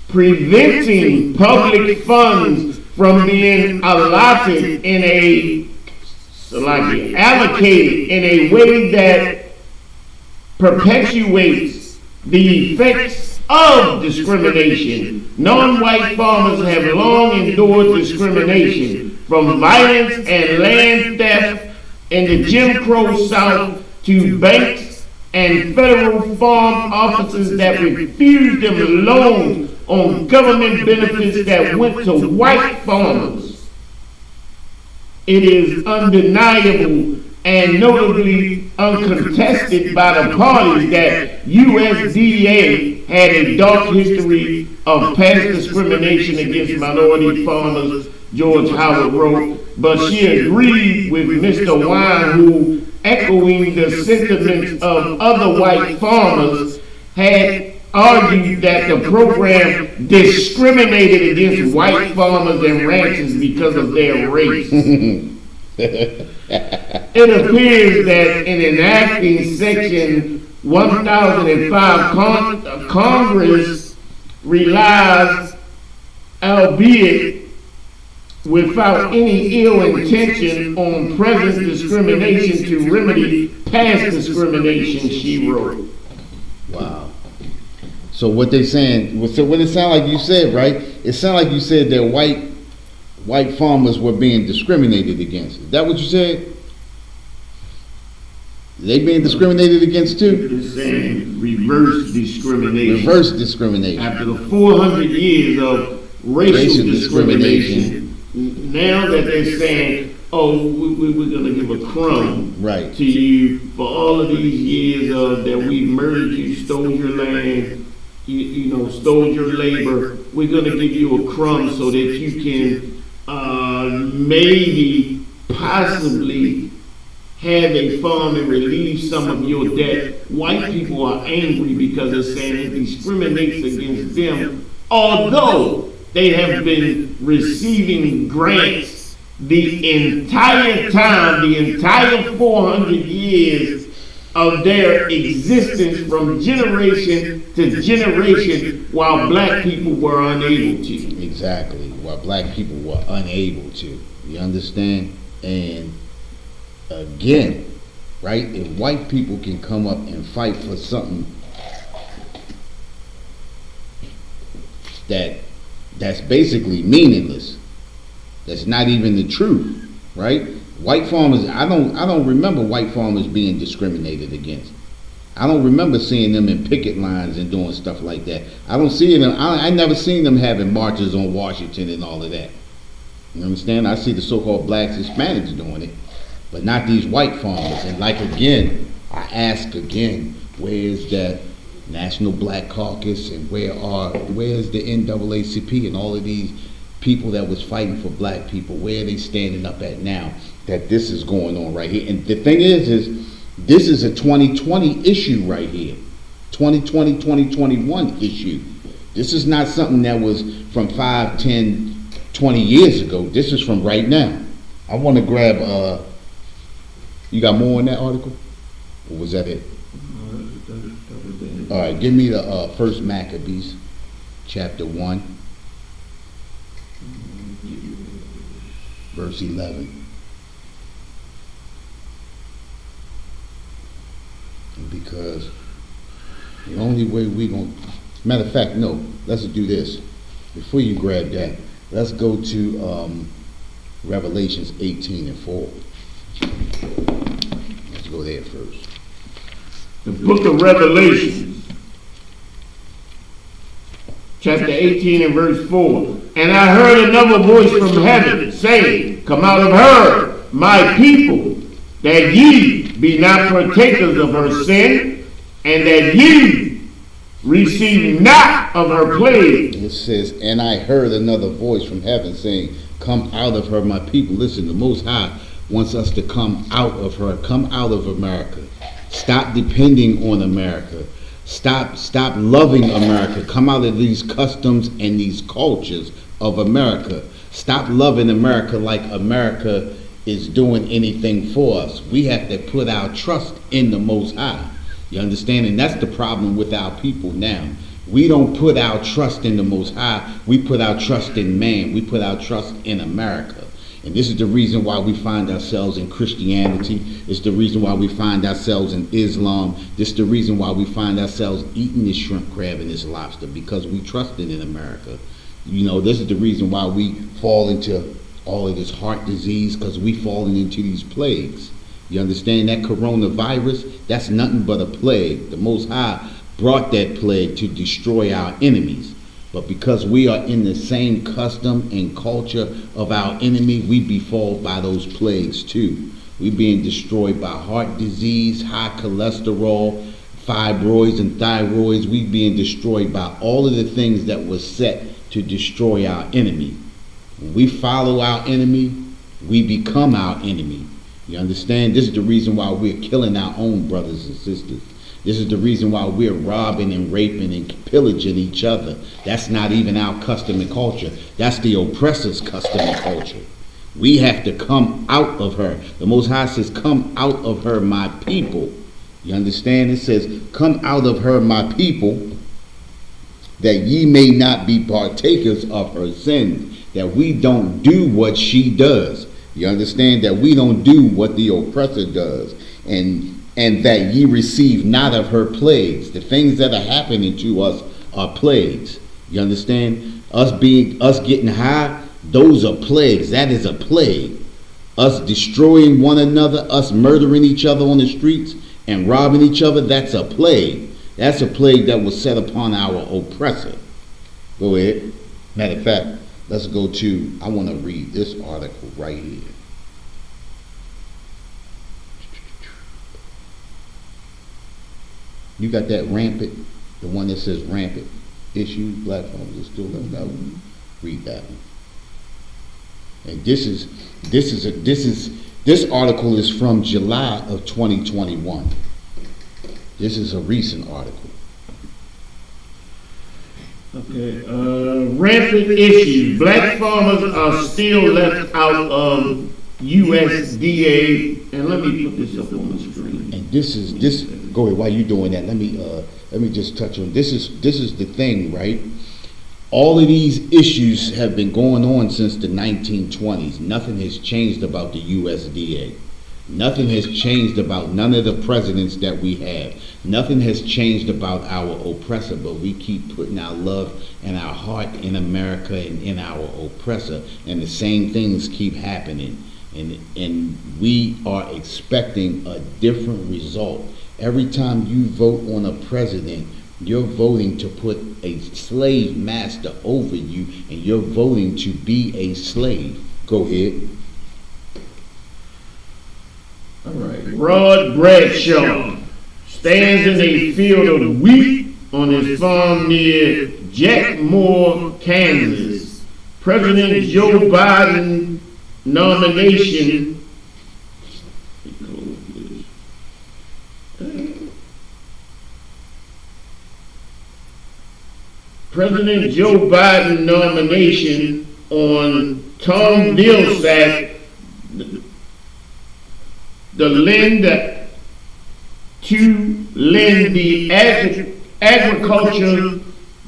preventing public funds from being allocated in a way that perpetuates the effects of discrimination. Non-white farmers have long endured discrimination, from violence and land theft in the Jim Crow South to banks and federal farm offices that refused them loans on government benefits that went to white farmers. It is undeniable and notably uncontested by the parties that USDA had a dark history of past discrimination against minority farmers, George Howard wrote, but she agreed with Mr. Wine, who, echoing the sentiments of other white farmers, had argued that the program discriminated against white farmers and ranchers because of their race. It appears that in enacting Section 1005, Congress relies, albeit without any ill intention, on present discrimination to remedy past discrimination, she wrote. Wow. So what they saying? So what it sound like you said, right? It sound like you said that white farmers were being discriminated against. Is that what you said? They being discriminated against too? It's saying reverse discrimination. Reverse discrimination. After the 400 years of racial discrimination, now that they're saying, oh, we're going to give a crumb Right. to you for all of these years that we murdered you, stole your land, you know, stole your labor. We're going to give you a crumb so that you can maybe, possibly have a farm and relieve some of your debt. White people are angry because they're saying it discriminates against them, although they have been receiving grants the entire time, the entire 400 years of their existence from generation to generation, while black people were unable to. Exactly. While black people were unable to. You understand? And again, right, if white people can come up and fight for something that's basically meaningless, that's not even the truth, right? White farmers, I don't remember white farmers being discriminated against. I don't remember seeing them in picket lines and doing stuff like that. I don't see them. I never seen them having marches on Washington and all of that. You understand? I see the so-called blacks, Hispanics doing it, but not these white farmers. And like again, I ask again, where is that National Black Caucus and where is the NAACP and all of these people that was fighting for black people? Where are they standing up at now that this is going on right here? And the thing is this is a 2020 issue right here. 2020, 2021 issue. This is not something that was from 5, 10, 20 years ago. This is from right now. I want to grab, you got more in that article? Or was that it? All right, give me the First Maccabees, chapter 1, verse 11. Because the only way we going to, matter of fact, no, let's do this. Before you grab that, let's go to Revelations 18:4. Let's go there first. The book of Revelation, chapter 18 and verse 4. And I heard another voice from heaven saying, come out of her, my people, that ye be not partakers of her sin, and that ye receive not of her plague. It says, and I heard another voice from heaven saying, come out of her, my people. Listen, the Most High wants us to come out of her, come out of America. Stop depending on America. Stop loving America. Come out of these customs and these cultures of America. Stop loving America like America is doing anything for us. We have to put our trust in the Most High. You understand? And that's the problem with our people now. We don't put our trust in the Most High. We put our trust in man. We put our trust in America. And this is the reason why we find ourselves in Christianity. It's the reason why we find ourselves in Islam. This is the reason why we find ourselves eating this shrimp, crab, and this lobster, because we trusted in America. You know, this is the reason why we fall into all of this heart disease, because we fallen into these plagues. You understand? That coronavirus, that's nothing but a plague. The Most High brought that plague to destroy our enemies. But because we are in the same custom and culture of our enemy, we befall by those plagues too. We being destroyed by heart disease, high cholesterol, fibroids and thyroids. We being destroyed by all of the things that was set to destroy our enemy. When we follow our enemy, we become our enemy. You understand? This is the reason why we're killing our own brothers and sisters. This is the reason why we're robbing and raping and pillaging each other. That's not even our custom and culture. That's the oppressor's custom and culture. We have to come out of her. The Most High says, come out of her, my people. You understand? It says, come out of her, my people, that ye may not be partakers of her sins. That we don't do what she does. You understand? That we don't do what the oppressor does. And that ye receive not of her plagues. The things that are happening to us are plagues. You understand? Us getting high, those are plagues. That is a plague. Us destroying one another, us murdering each other on the streets and robbing each other, that's a plague. That's a plague that was set upon our oppressor. Go ahead. Matter of fact, Let's go to, I want to read this article right here. You got that rampant, the one that says rampant issues, black farmers are still left out. Read that one. And this article is from July of 2021. This is a recent article. Okay, rampant issues. Black farmers are still left out of USDA, and let me put this up on the screen. And this, go ahead, while you doing that, let me just touch on, this is the thing, right? All of these issues have been going on since the 1920s. Nothing has changed about the USDA. Nothing has changed about none of the presidents that we have. Nothing has changed about our oppressor, but we keep putting our love and our heart in America and in our oppressor, and the same things keep happening. And we are expecting a different result. Every time you vote on a president, you're voting to put a slave master over you, and you're voting to be a slave. Go ahead. All right. Rod Bradshaw stands in a field of wheat on his farm near Jackmore, Kansas. President Joe Biden nomination. President Joe Biden nomination on Tom Vilsack, the agriculture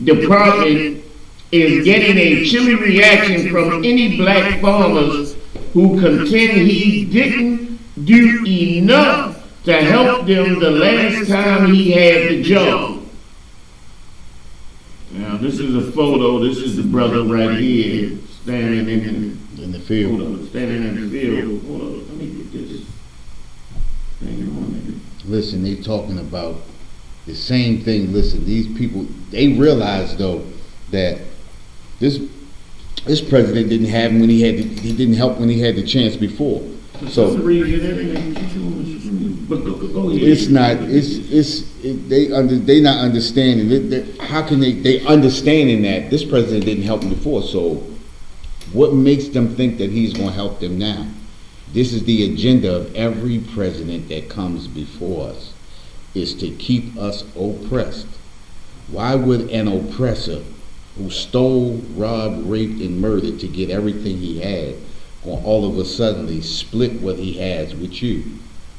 department is getting a chilly reaction from any black farmers who contend he didn't do enough to help them the last time he had the job. Now this is a photo. This is the brother right here standing In the field. Hold on, standing in the field. Hold on, let me get this. Hang on, nigga. Listen, they talking about the same thing. Listen, these people, they realize though that this president didn't have him when he didn't help when he had the chance before. So But go ahead. they not understanding it. How can they understanding that this president didn't help him before? So what makes them think that he's going to help them now? This is the agenda of every president that comes before us, is to keep us oppressed. Why would an oppressor who stole, robbed, raped, and murdered to get everything he had, or all of a sudden split what he has with you?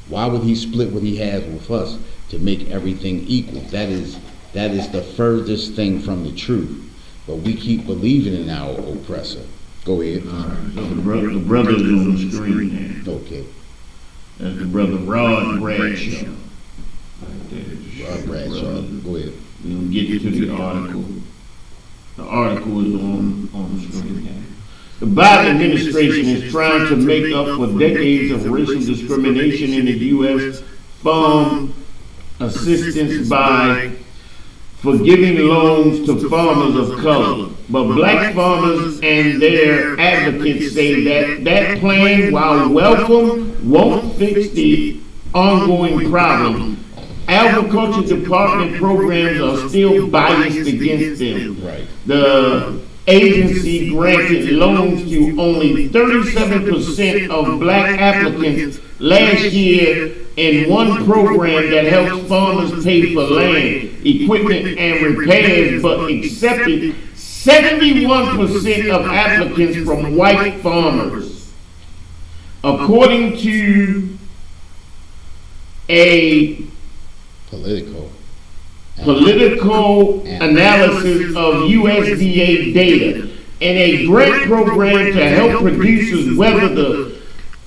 Why would he split what he has with us to make everything equal? That is the furthest thing from the truth. But we keep believing in our oppressor. Go ahead. All right, so the brother's on the screen there. Okay. That's the brother Rod Bradshaw. Rod Bradshaw. Go ahead. We'll get to the article. The article is on the screen there. The Biden administration is trying to make up for decades of racial discrimination in the U.S. Farm assistance by forgiving loans to farmers of color. But black farmers and their advocates say that plan, while welcome, won't fix the ongoing problem. Agriculture department programs are still biased against them. Right. The agency granted loans to only 37% of black applicants last year in one program that helps farmers pay for land, equipment, and repairs, but accepted 71% of applicants from white farmers. According to a political analysis of USDA data and a grant program to help producers weather the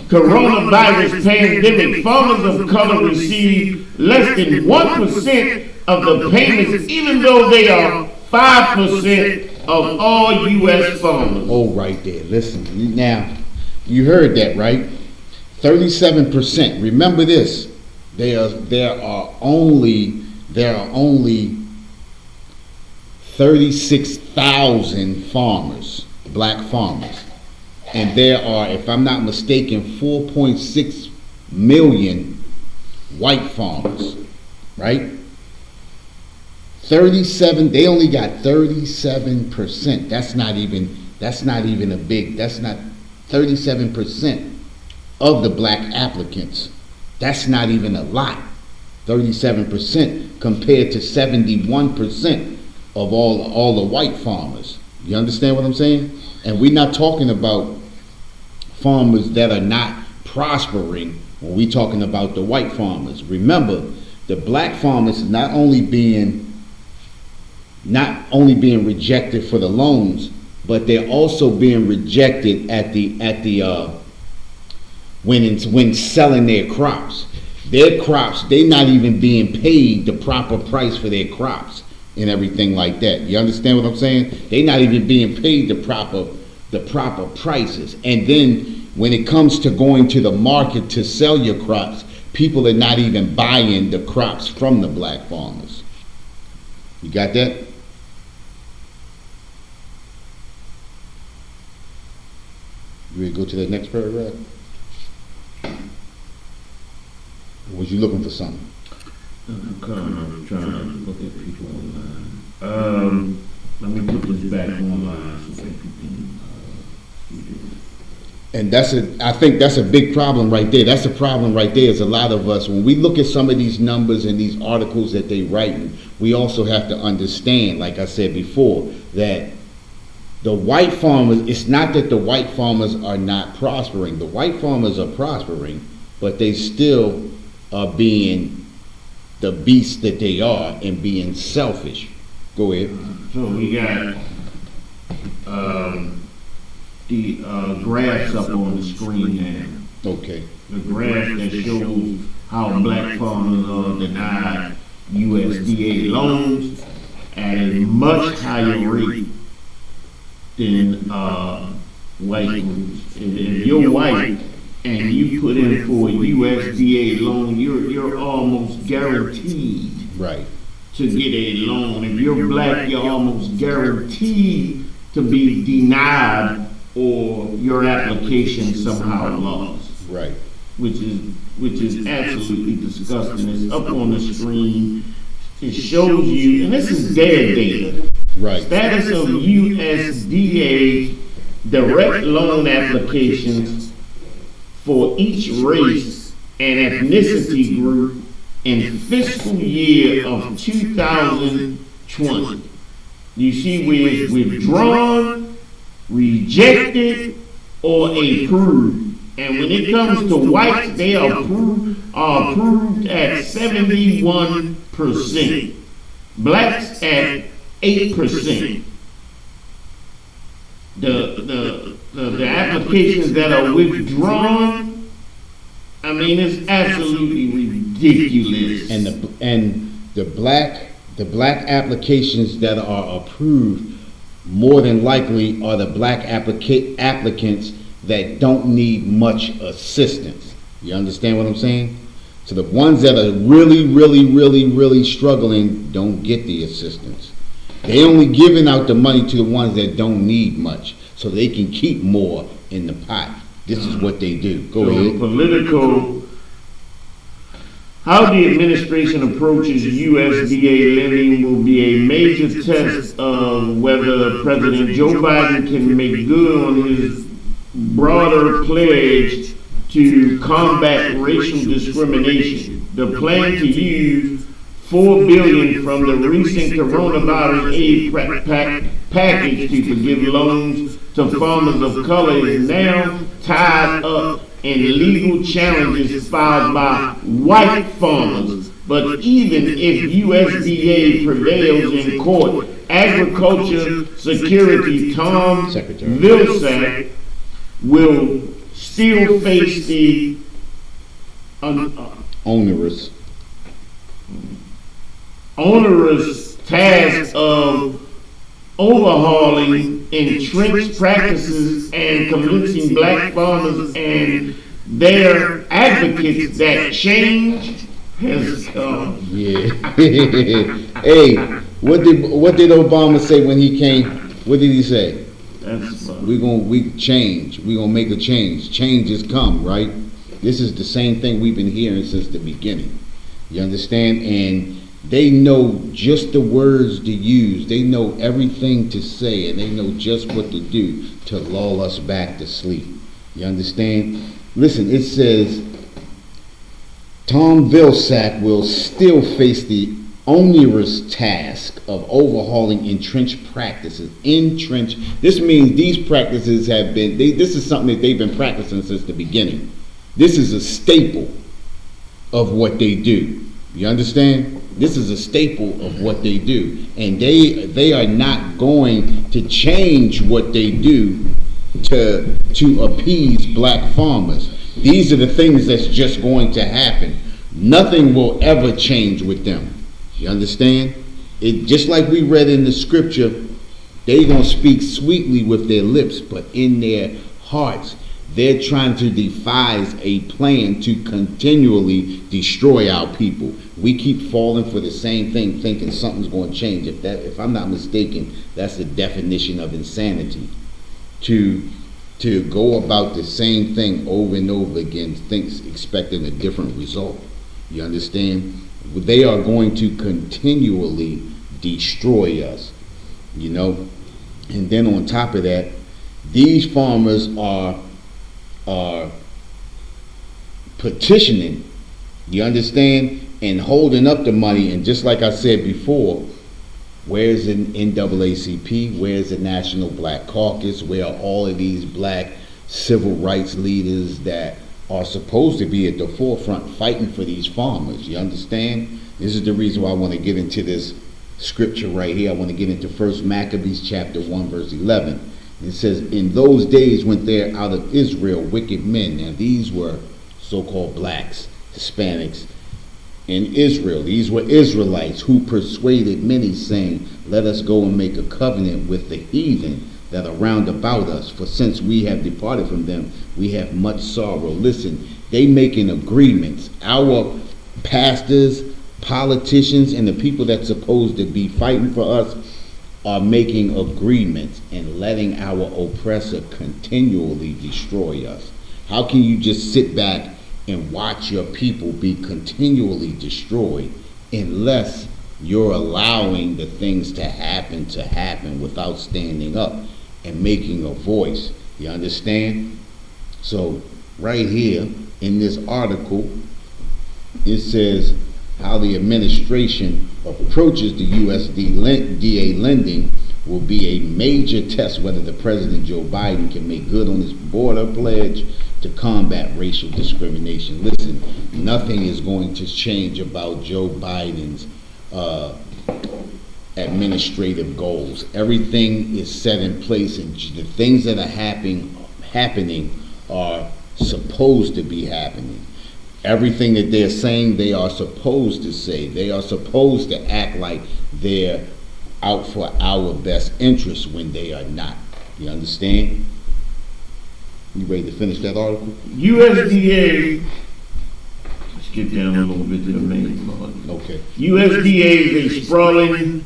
coronavirus pandemic, farmers of color receive less than 1% of the payments, even though they are 5% of all U.S. farmers. Oh, right there. Listen, now, you heard that, right? 37%. Remember this. There are only 36,000 farmers, black farmers. And there are, if I'm not mistaken, 4.6 million white farmers, right? 37, they only got 37%. That's not even a big, that's not 37% of the black applicants. That's not even a lot. 37% compared to 71% of all the white farmers. You understand what I'm saying? And we're not talking about farmers that are not prospering when we're talking about the white farmers. Remember, the black farmers is not only being rejected for the loans, but they're also being rejected at the when selling their crops. Their crops, they're not even being paid the proper price for their crops and everything like that. You understand what I'm saying? They're not even being paid the proper prices. And then when it comes to going to the market to sell your crops, people are not even buying the crops from the black farmers. You got that? You ready to go to the next paragraph? Or was you looking for something? I'm kind of trying to look at people online. Let me put this back online so that people can And I think that's a big problem right there. That's a problem right there is a lot of us, when we look at some of these numbers and these articles that they write, we also have to understand, like I said before, that the white farmers, it's not that the white farmers are not prospering. The white farmers are prospering, but they still are being the beasts that they are and being selfish. Go ahead. So we got the graphs up on the screen now. Okay. The graph that shows how black farmers are denied USDA loans at a much higher rate than white groups. If you're white and you put in for a USDA loan, you're almost guaranteed Right. to get a loan. If you're black, you're almost guaranteed to be denied or your application somehow lost. Right. Which is absolutely disgusting. It's up on the screen. It shows you, and this is their data. Right. Status of USDA direct loan applications for each race and ethnicity group in fiscal year of 2020. You see where it's withdrawn, rejected, or approved. And when it comes to whites, they are approved at 71%. Blacks at 8%. The applications that are withdrawn, I mean, it's absolutely ridiculous. And the black applications that are approved more than likely are the black applicants that don't need much assistance. You understand what I'm saying? So the ones that are really struggling don't get the assistance. They only giving out the money to the ones that don't need much, so they can keep more in the pot. This is what they do. Go ahead. How the administration approaches USDA lending will be a major test of whether President Joe Biden can make good on his broader pledge to combat racial discrimination. The plan to use $4 billion from the recent coronavirus aid package to forgive loans to farmers of color is now tied up in legal challenges filed by white farmers. But even if USDA prevails in court, Agriculture Secretary Tom Vilsack will still face the onerous task of overhauling entrenched practices and convincing black farmers and their advocates that change has come. Yeah. Hey, what did Obama say when he came? What did he say? That's We change. We're gonna make a change. Change has come, right? This is the same thing we've been hearing since the beginning. You understand? And they know just the words to use. They know everything to say, and they know just what to do to lull us back to sleep. You understand? Listen, it says Tom Vilsack will still face the onerous task of overhauling entrenched practices. This means these practices have been, this is something that they've been practicing since the beginning. This is a staple of what they do. You understand? This is a staple of what they do. And they are not going to change what they do to appease black farmers. These are the things that's just going to happen. Nothing will ever change with them. You understand? It just like we read in the scripture, they gonna speak sweetly with their lips, but in their hearts, they're trying to devise a plan to continually destroy our people. We keep falling for the same thing, thinking something's going to change. If I'm not mistaken, that's the definition of insanity. To go about the same thing over and over again, expecting a different result. You understand? They are going to continually destroy us, you know. And then on top of that, these farmers are petitioning, you understand, and holding up the money. And just like I said before, where's the NAACP? Where's the National Black Caucus? Where are all of these black civil rights leaders that are supposed to be at the forefront fighting for these farmers? You understand? This is the reason why I want to get into this scripture right here. I want to get into 1 Maccabees chapter 1 verse 11. It says, in those days went there out of Israel wicked men. Now these were so-called blacks, Hispanics in Israel. These were Israelites who persuaded many, saying, let us go and make a covenant with the heathen that are round about us. For since we have departed from them, we have much sorrow. Listen, they making agreements. Our pastors, politicians, and the people that's supposed to be fighting for us are making agreements and letting our oppressor continually destroy us. How can you just sit back and watch your people be continually destroyed unless you're allowing the things to happen without standing up and making a voice? You understand? So right here in this article, it says how the administration approaches the USDA lending will be a major test whether the President Joe Biden can make good on his border pledge to combat racial discrimination. Listen, nothing is going to change about Joe Biden's administrative goals. Everything is set in place, and the things that are happening are supposed to be happening. Everything that they're saying, they are supposed to say. They are supposed to act like they're out for our best interest when they are not. You understand? You ready to finish that article? USDA, let's get down a little bit to the main part. Okay. USDA is a sprawling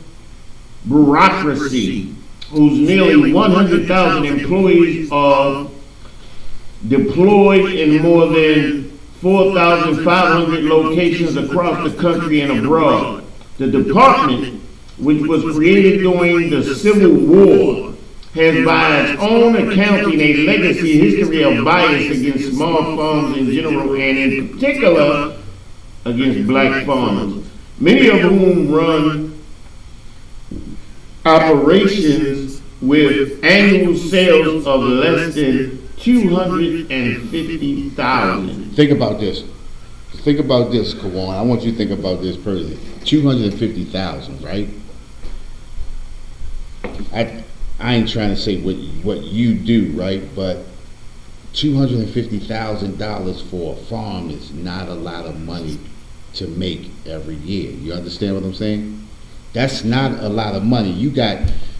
bureaucracy whose nearly 100,000 employees are deployed in more than 4,500 locations across the country and abroad. The department, which was created during the Civil War, has by its own accounting a legacy history of bias against small farms in general and in particular against black farmers, many of whom run operations with annual sales of less than 250,000. Think about this. Think about this, Kawan. I want you to think about this personally. 250,000, right? I ain't trying to say what you do, right? But $250,000 for a farm is not a lot of money to make every year. You understand what I'm saying? That's not a lot of money. You got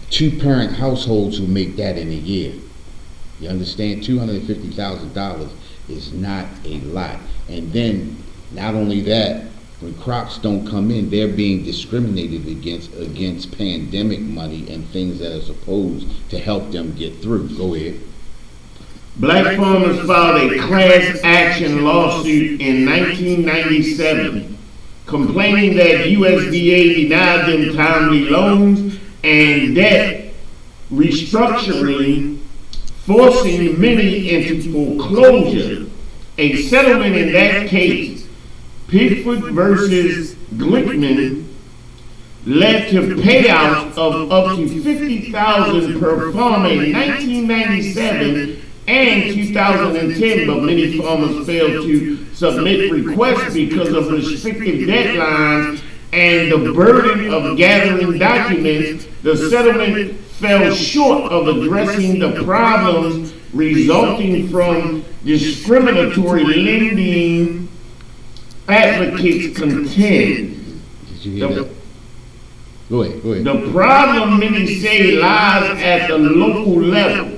2-parent households who make that in a year. You understand? $250,000 is not a lot. And then, not only that, When crops don't come in, they're being discriminated against pandemic money and things that are supposed to help them get through. Go ahead. Black farmers filed a class action lawsuit in 1997 complaining that USDA denied them timely loans and debt restructuring, forcing many into foreclosure. A settlement in that case, Pickford versus Glickman, led to payouts of up to $50,000 per farmer in 1997 and 2010, but many farmers failed to submit requests because of restrictive deadlines and the burden of gathering documents. The settlement fell short of addressing the problems resulting from discriminatory lending. Advocates contend. Did you hear that? Go ahead. The problem, many say, lies at the local level.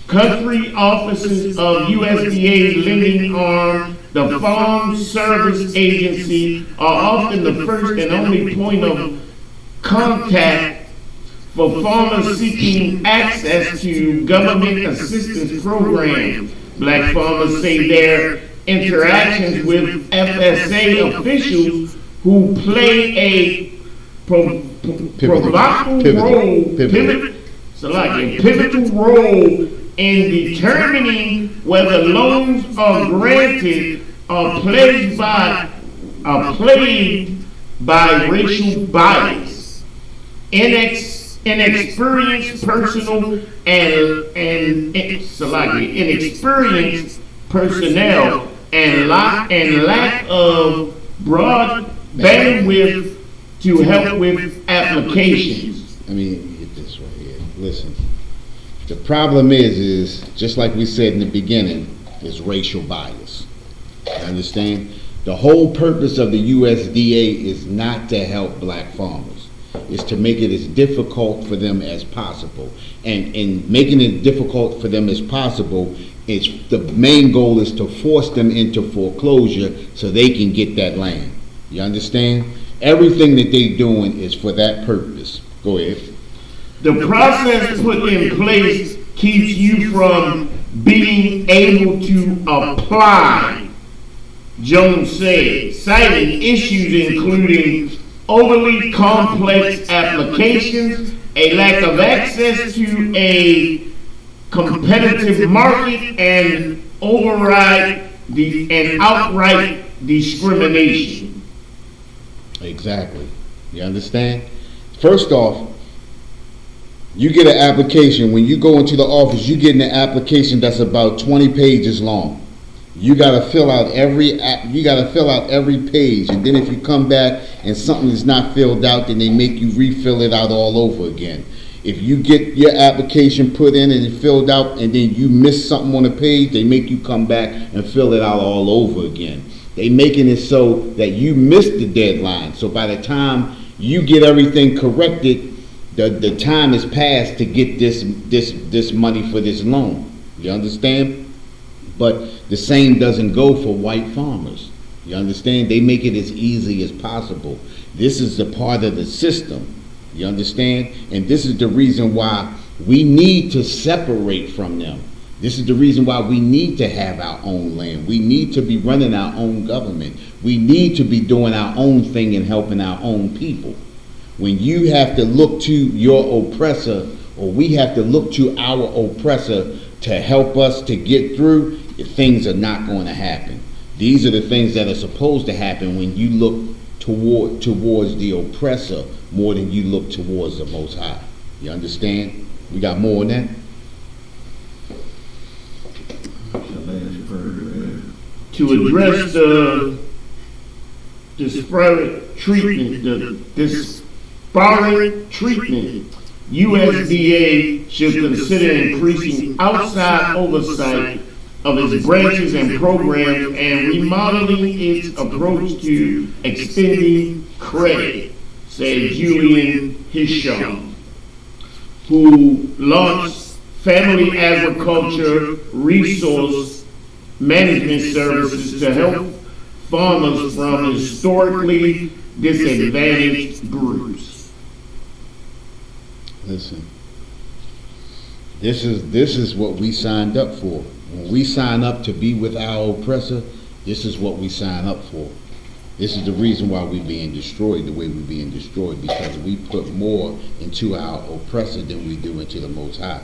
Country offices of USDA's lending arm, the Farm Service Agency, are often the first and only point of contact for farmers seeking access to government assistance programs. Black farmers say their interactions with FSA officials who play a pivotal role in determining whether loans are granted are plagued by racial bias, inexperienced personnel and lack of broad bandwidth to help with applications. Let me hit this right here. Listen, the problem is just like we said in the beginning, is racial bias. You understand? The whole purpose of the USDA is not to help black farmers. It's to make it as difficult for them as possible. And in making it difficult for them as possible, the main goal is to force them into foreclosure so they can get that land. You understand? Everything that they're doing is for that purpose. Go ahead. The process put in place keeps you from being able to apply, Jones said, citing issues including overly complex applications, a lack of access to a competitive market, and outright discrimination. Exactly. You understand? First off, you get an application. When you go into the office, you get an application that's about 20 pages long. You gotta fill out every page, and then if you come back and something is not filled out, then they make you refill it out all over again. If you get your application put in and filled out, and then you miss something on the page, they make you come back and fill it out all over again. They making it so that you miss the deadline. So by the time you get everything corrected, the time has passed to get this money for this loan. You understand? But the same doesn't go for white farmers. You understand? They make it as easy as possible. This is a part of the system. You understand? And this is the reason why we need to separate from them. This is the reason why we need to have our own land. We need to be running our own government. We need to be doing our own thing and helping our own people. When you have to look to your oppressor, or we have to look to our oppressor to help us to get through, things are not going to happen. These are the things that are supposed to happen when you look towards the oppressor more than you look towards the Most High. You understand? We got more on that? To address the disparate treatment, USDA should consider increasing outside oversight of its branches and programs and remodeling its approach to extending credit, said Julian Hisham, who launched Family Agriculture Resource Management Services to help farmers from historically disadvantaged groups. Listen, this is what we signed up for. When we sign up to be with our oppressor, this is what we sign up for. This is the reason why we're being destroyed the way we're being destroyed, because we put more into our oppressor than we do into the Most High.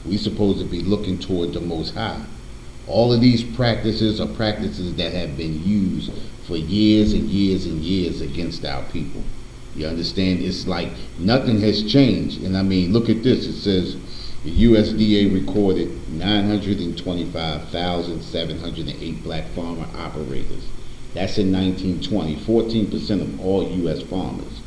We're supposed to be looking toward the Most High. All of these practices are practices that have been used for years and years and years against our people. You understand? It's like nothing has changed. And I mean, look at this. It says the USDA recorded 925,708 black farmer operators. That's in 1920, 14% of all U.S. farmers.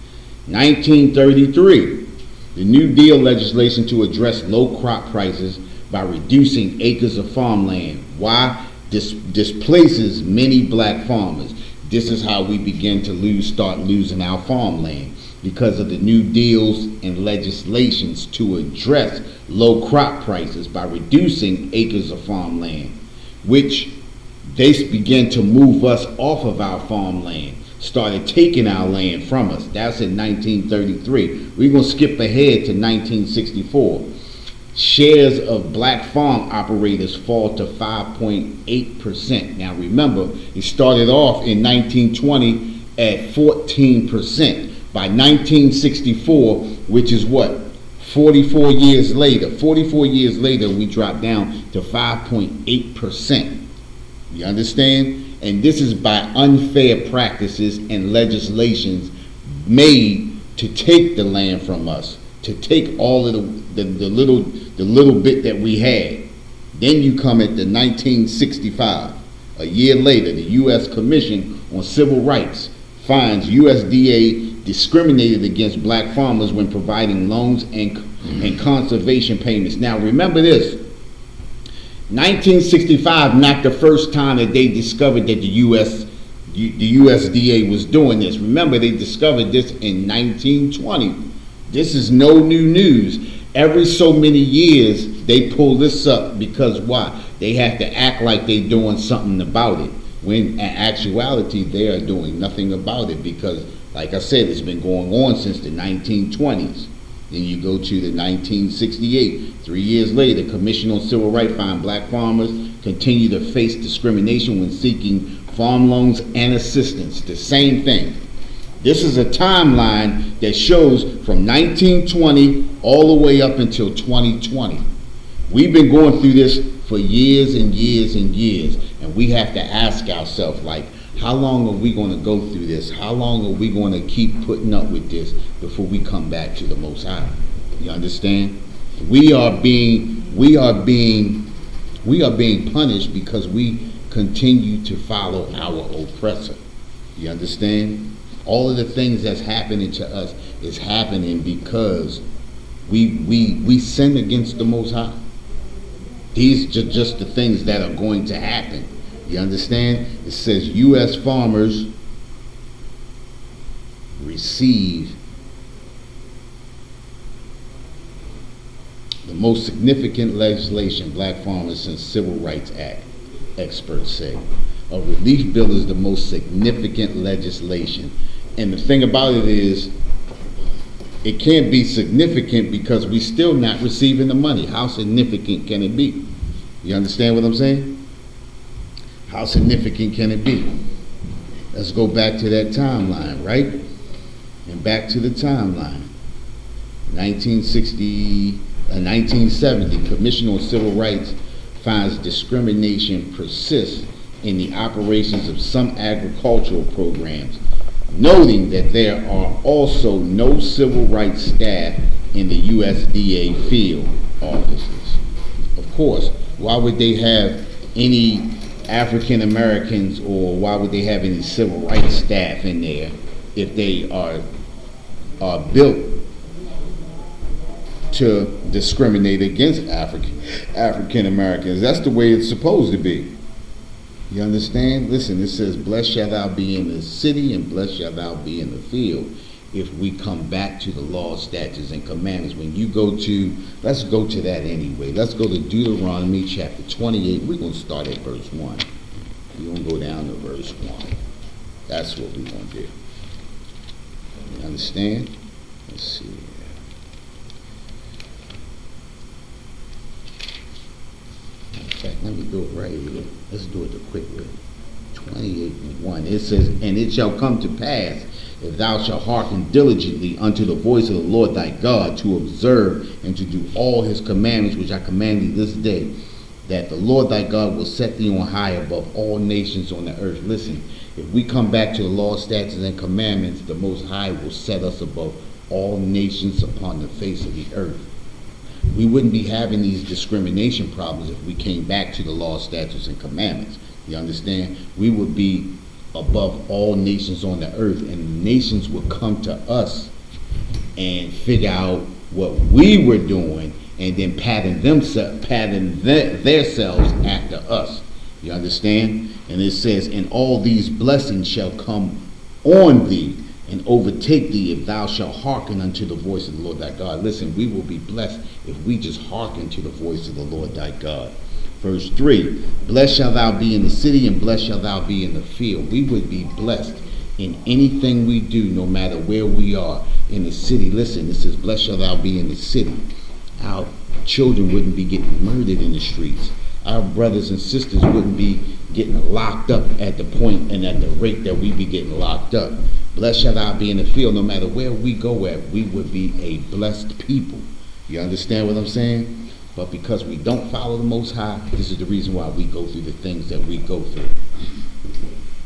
1933, the New Deal legislation to address low crop prices by reducing acres of farmland. Why? This displaces many black farmers. This is how we begin to start losing our farmland, because of the new deals and legislations to address low crop prices by reducing acres of farmland, which they began to move us off of our farmland, started taking our land from us. That's in 1933. We're going to skip ahead to 1964. Shares of black farm operators fall to 5.8%. Now remember, it started off in 1920 at 14%. By 1964, which is what? 44 years later, we dropped down to 5.8%. You understand? And this is by unfair practices and legislations made to take the land from us, to take all of the little bit that we had. Then you come at the 1965. A year later, the U.S. Commission on Civil Rights finds USDA discriminated against black farmers when providing loans and conservation payments. Now remember this, 1965, not the first time that they discovered that the USDA was doing this. Remember, they discovered this in 1920. This is no new news. Every so many years, they pull this up because why? They have to act like they're doing something about it, when in actuality, they are doing nothing about it, because like I said, it's been going on since the 1920s. Then you go to the 1968. 3 years later, Commission on Civil Rights found black farmers continue to face discrimination when seeking farm loans and assistance. The same thing. This is a timeline that shows from 1920 all the way up until 2020. We've been going through this for years and years and years, and we have to ask ourselves, like, how long are we going to go through this? How long are we going to keep putting up with this before we come back to the Most High? You understand? We are being punished because we continue to follow our oppressor. You understand? All of the things that's happening to us is happening because we sin against the Most High. These are just the things that are going to happen. You understand? It says U.S. farmers receive the most significant legislation black farmers since Civil Rights Act, experts say. A relief bill is the most significant legislation. And the thing about it is, it can't be significant because we're still not receiving the money. How significant can it be? You understand what I'm saying? How significant can it be? Let's go back to that timeline, right? And back to the timeline. 1970, Commission on Civil Rights finds discrimination persists in the operations of some agricultural programs, noting that there are also no civil rights staff in the USDA field offices. Of course, why would they have any African Americans, or why would they have any civil rights staff in there if they are built to discriminate against African Americans? That's the way it's supposed to be. You understand? Listen, it says, blessed shall thou be in the city and blessed shall thou be in the field. If we come back to the law, statutes, and commandments, when you go to, let's go to that anyway. Let's go to Deuteronomy chapter 28. We're going to start at verse 1. We're going to go down to verse 1. That's what we want to do. You understand? Let's see. In fact, let me do it right here. Let's do it the quick way. 28:1. It says, and it shall come to pass, if thou shalt hearken diligently unto the voice of the Lord thy God, to observe and to do all his commandments which I command thee this day, that the Lord thy God will set thee on high above all nations on the earth. Listen, if we come back to the law, statutes, and commandments, the Most High will set us above all nations upon the face of the earth. We wouldn't be having these discrimination problems if we came back to the law, statutes, and commandments. You understand? We would be above all nations on the earth, and nations would come to us and figure out what we were doing, and then pattern themselves after us. You understand? And it says, and all these blessings shall come on thee and overtake thee if thou shalt hearken unto the voice of the Lord thy God. Listen, we will be blessed if we just hearken to the voice of the Lord thy God. Verse 3, blessed shall thou be in the city, and blessed shall thou be in the field. We would be blessed in anything we do, no matter where we are in the city. Listen, it says, blessed shall thou be in the city. Our children wouldn't be getting murdered in the streets. Our brothers and sisters wouldn't be getting locked up at the point and at the rate that we be getting locked up. Blessed shall thou be in the field. No matter where we go at, we would be a blessed people. You understand what I'm saying? But because we don't follow the Most High, this is the reason why we go through the things that we go through.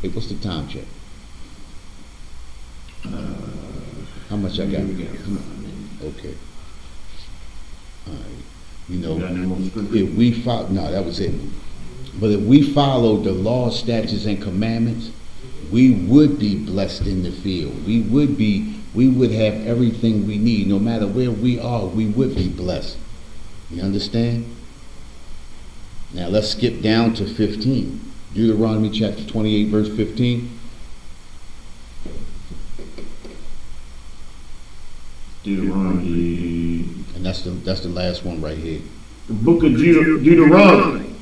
Hey, what's the time check? How much I got? Okay. All right. You know, if we follow, no, that was it. But if we followed the law, statutes, and commandments, we would be blessed in the field. We would have everything we need. No matter where we are, we would be blessed. You understand? Now let's skip down to 15. Deuteronomy chapter 28, verse 15. Deuteronomy. And that's the last one right here. The book of Deuteronomy,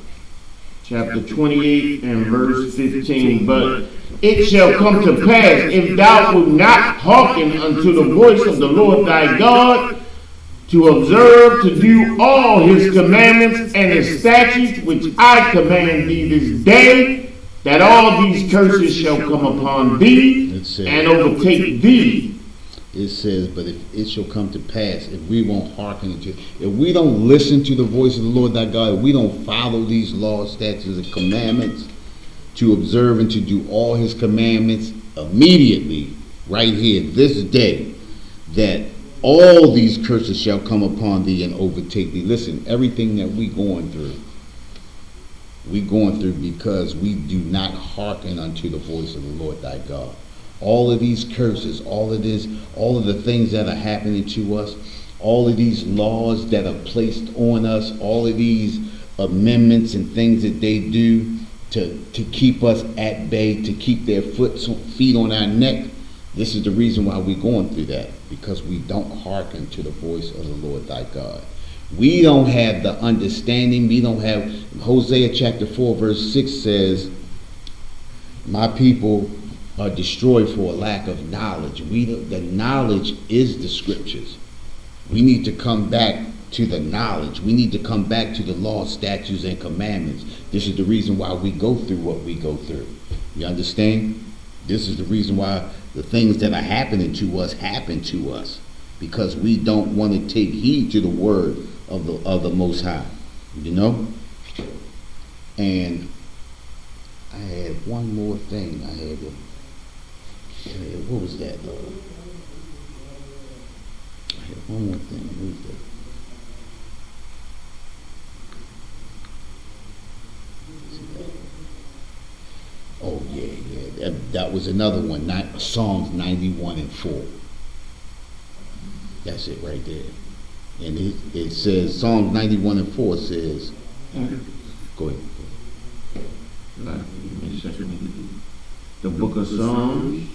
chapter 28 and verse 15. But it shall come to pass, if thou wilt not hearken unto the voice of the Lord thy God, to observe to do all his commandments and his statutes which I command thee this day, that all these curses shall come upon thee and overtake thee. It says, but if it shall come to pass, if we won't hearken to, if we don't listen to the voice of the Lord thy God, if we don't follow these laws, statutes, and commandments, to observe and to do all his commandments immediately, right here, this day, that all these curses shall come upon thee and overtake thee. Listen, everything that we going through because we do not hearken unto the voice of the Lord thy God. All of these curses, all of the things that are happening to us, all of these laws that are placed on us, all of these amendments and things that they do to keep us at bay, to keep their feet on our neck. This is the reason why we're going through that, because we don't hearken to the voice of the Lord thy God. We don't have the understanding. We don't have, Hosea chapter 4 verse 6 says, my people are destroyed for a lack of knowledge. The knowledge is the scriptures. We need to come back to the knowledge. We need to come back to the law, statutes, and commandments. This is the reason why we go through what we go through. You understand? This is the reason why the things that are happening to us happen to us, because we don't want to take heed to the word of the Most High. You know? And I had one more thing. What was that, Lord? I had one more thing. What was that? Oh, yeah. That was another one. Psalms 91 and 4. That's it right there. And it says, Psalms 91 and 4 says, go ahead. The book of Psalms.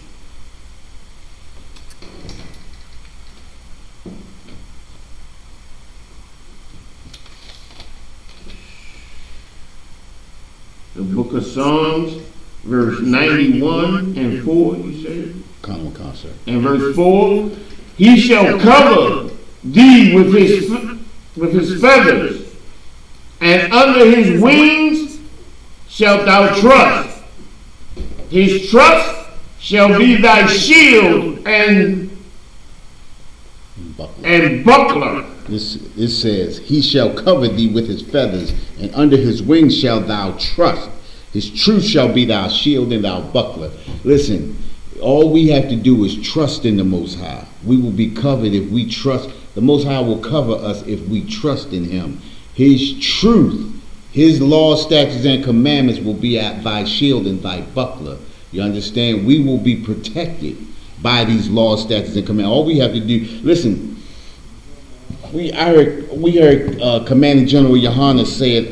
The book of Psalms, verse 91 and 4, you said? Concert. And verse 4, he shall cover thee with his feathers, and under his wings shalt thou trust. His trust shall be thy shield and buckler. It says, he shall cover thee with his feathers, and under his wings shalt thou trust. His truth shall be thy shield and thy buckler. Listen, all we have to do is trust in the Most High. We will be covered if we trust. The Most High will cover us if we trust in him. His truth, his laws, statutes, and commandments will be at thy shield and thy buckler. You understand? We will be protected by these laws, statutes, and commandments. All we have to do, listen, we heard Commanding General Yohana say it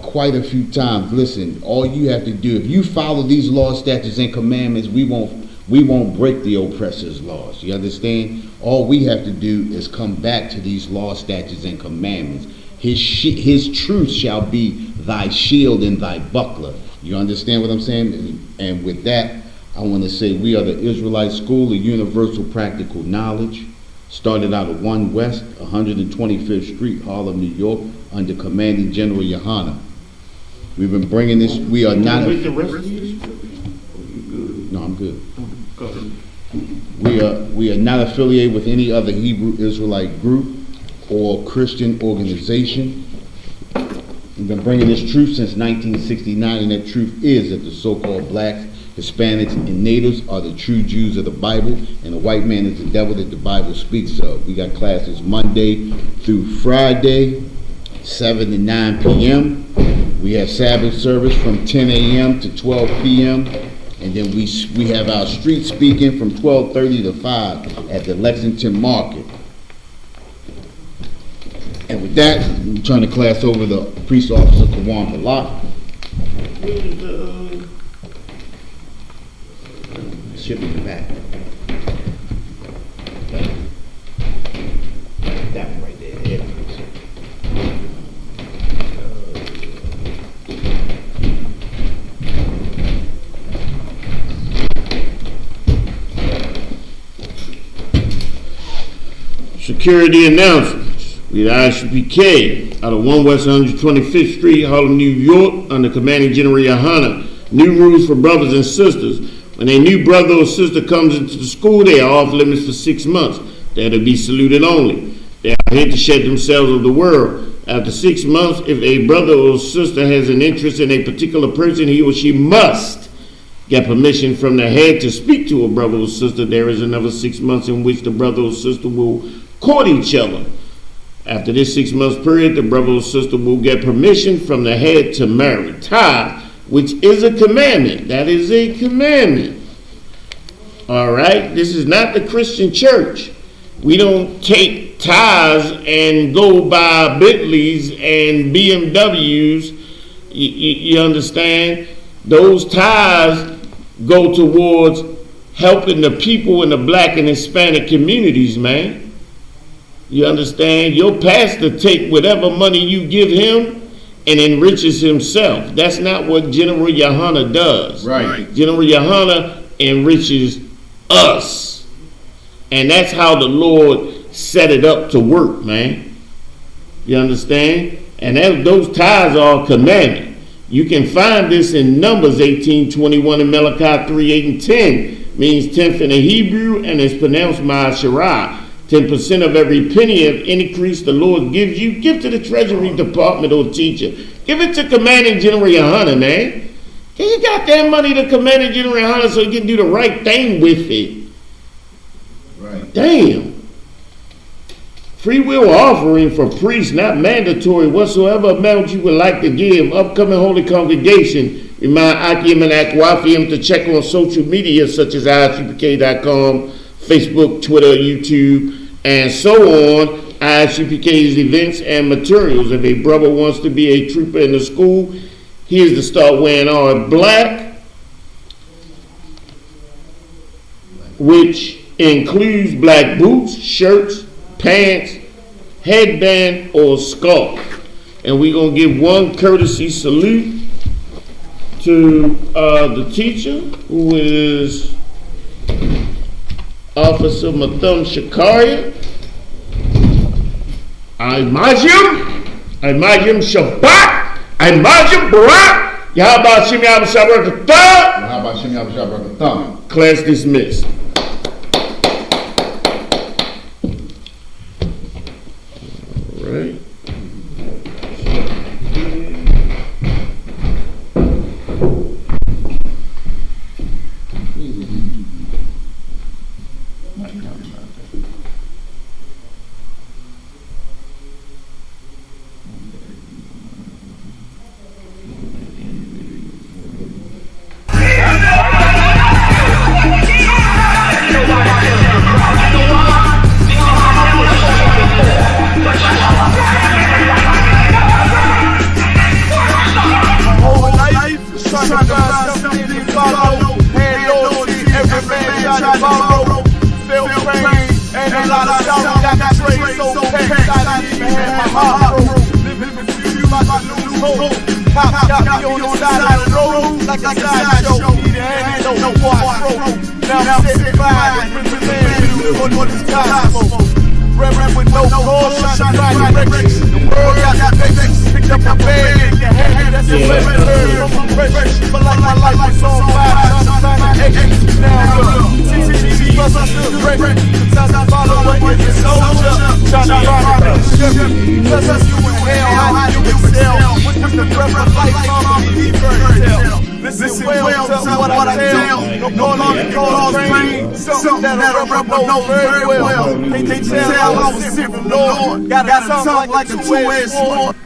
quite a few times. Listen, all you have to do, if you follow these laws, statutes, and commandments, we won't break the oppressor's laws. You understand? All we have to do is come back to these laws, statutes, and commandments. His truth shall be thy shield and thy buckler. You understand what I'm saying? And with that, I want to say we are the Israelite School of Universal Practical Knowledge. Started out at 1 West, 125th Street, Harlem, New York, under Commanding General Yohana. We've been bringing this. We are not. With the rest of you? No, I'm good. We are not affiliated with any other Hebrew Israelite group or Christian organization. We've been bringing this truth since 1969, and that truth is that the so-called blacks, Hispanics, and natives are the true Jews of the Bible, and the white man is the devil that the Bible speaks of. We got classes Monday through Friday, 7 to 9 p.m. We have Sabbath service from 10 a.m. to 12 p.m. And then we have our street speaking from 12:30 to 5 at the Lexington Market. And with that, I'm turning the class over to Priest Officer Kawan Balak. Should be in the back. That one right there. There it is. Security announcements. We the Isupkbmore out of 1 West 125th Street, Harlem, New York, under Commanding General Yohana. New rules for brothers and sisters. When a new brother or sister comes into the school, they are off limits for 6 months. They are to be saluted only. They are here to shed themselves of the world. After 6 months, if a brother or sister has an interest in a particular person, he or she must get permission from the head to speak to a brother or sister. There is another 6 months in which the brother or sister will court each other. After this 6 months period, the brother or sister will get permission from the head to marry. Tithe, which is a commandment. That is a commandment. All right? This is not the Christian church. We don't take tithes and go buy Bentleys and BMWs. You understand? Those tithes go towards helping the people in the black and Hispanic communities, man. You understand? Your pastor take whatever money you give him and enriches himself. That's not what General Yohana does. Right. General Yohana enriches us. And that's how the Lord set it up to work, man. You understand? And those tithes are a commandment. You can find this in Numbers 18:21 and Malachi 3:8 and 10. Means tenth in the Hebrew, and it's pronounced Ma'asherah. 10% of every penny of increase the Lord gives you, give to the Treasury Department or teacher. Give it to Commanding General Yohana, man. You got that money to Commanding General Yohana so you can do the right thing with it. Right. Damn. Free will offering for priests, not mandatory. Whatsoever amount you would like to give. Upcoming holy congregation. Remind Akim and Akwafim to check on social media such as isupk.com, Facebook, Twitter, YouTube, and so on. ISUPK's events and materials. If a brother wants to be a trooper in the school, he is to start wearing all black, which includes black boots, shirts, pants, headband, or scarf. And we're going to give one courtesy salute to the teacher, who is Officer Mathum Shakaria. I Imagine Shabbat, I Imagine Barak, Yahaba Shimi Abu Shabbat How about Shimmy Abu Shabbat Thumb? Class dismissed. All right. Listen well to what I tell. No longer cause pain. Something that a rebel knows very well. They tell I was sent from the Lord. Got a tongue like a two-edged sword.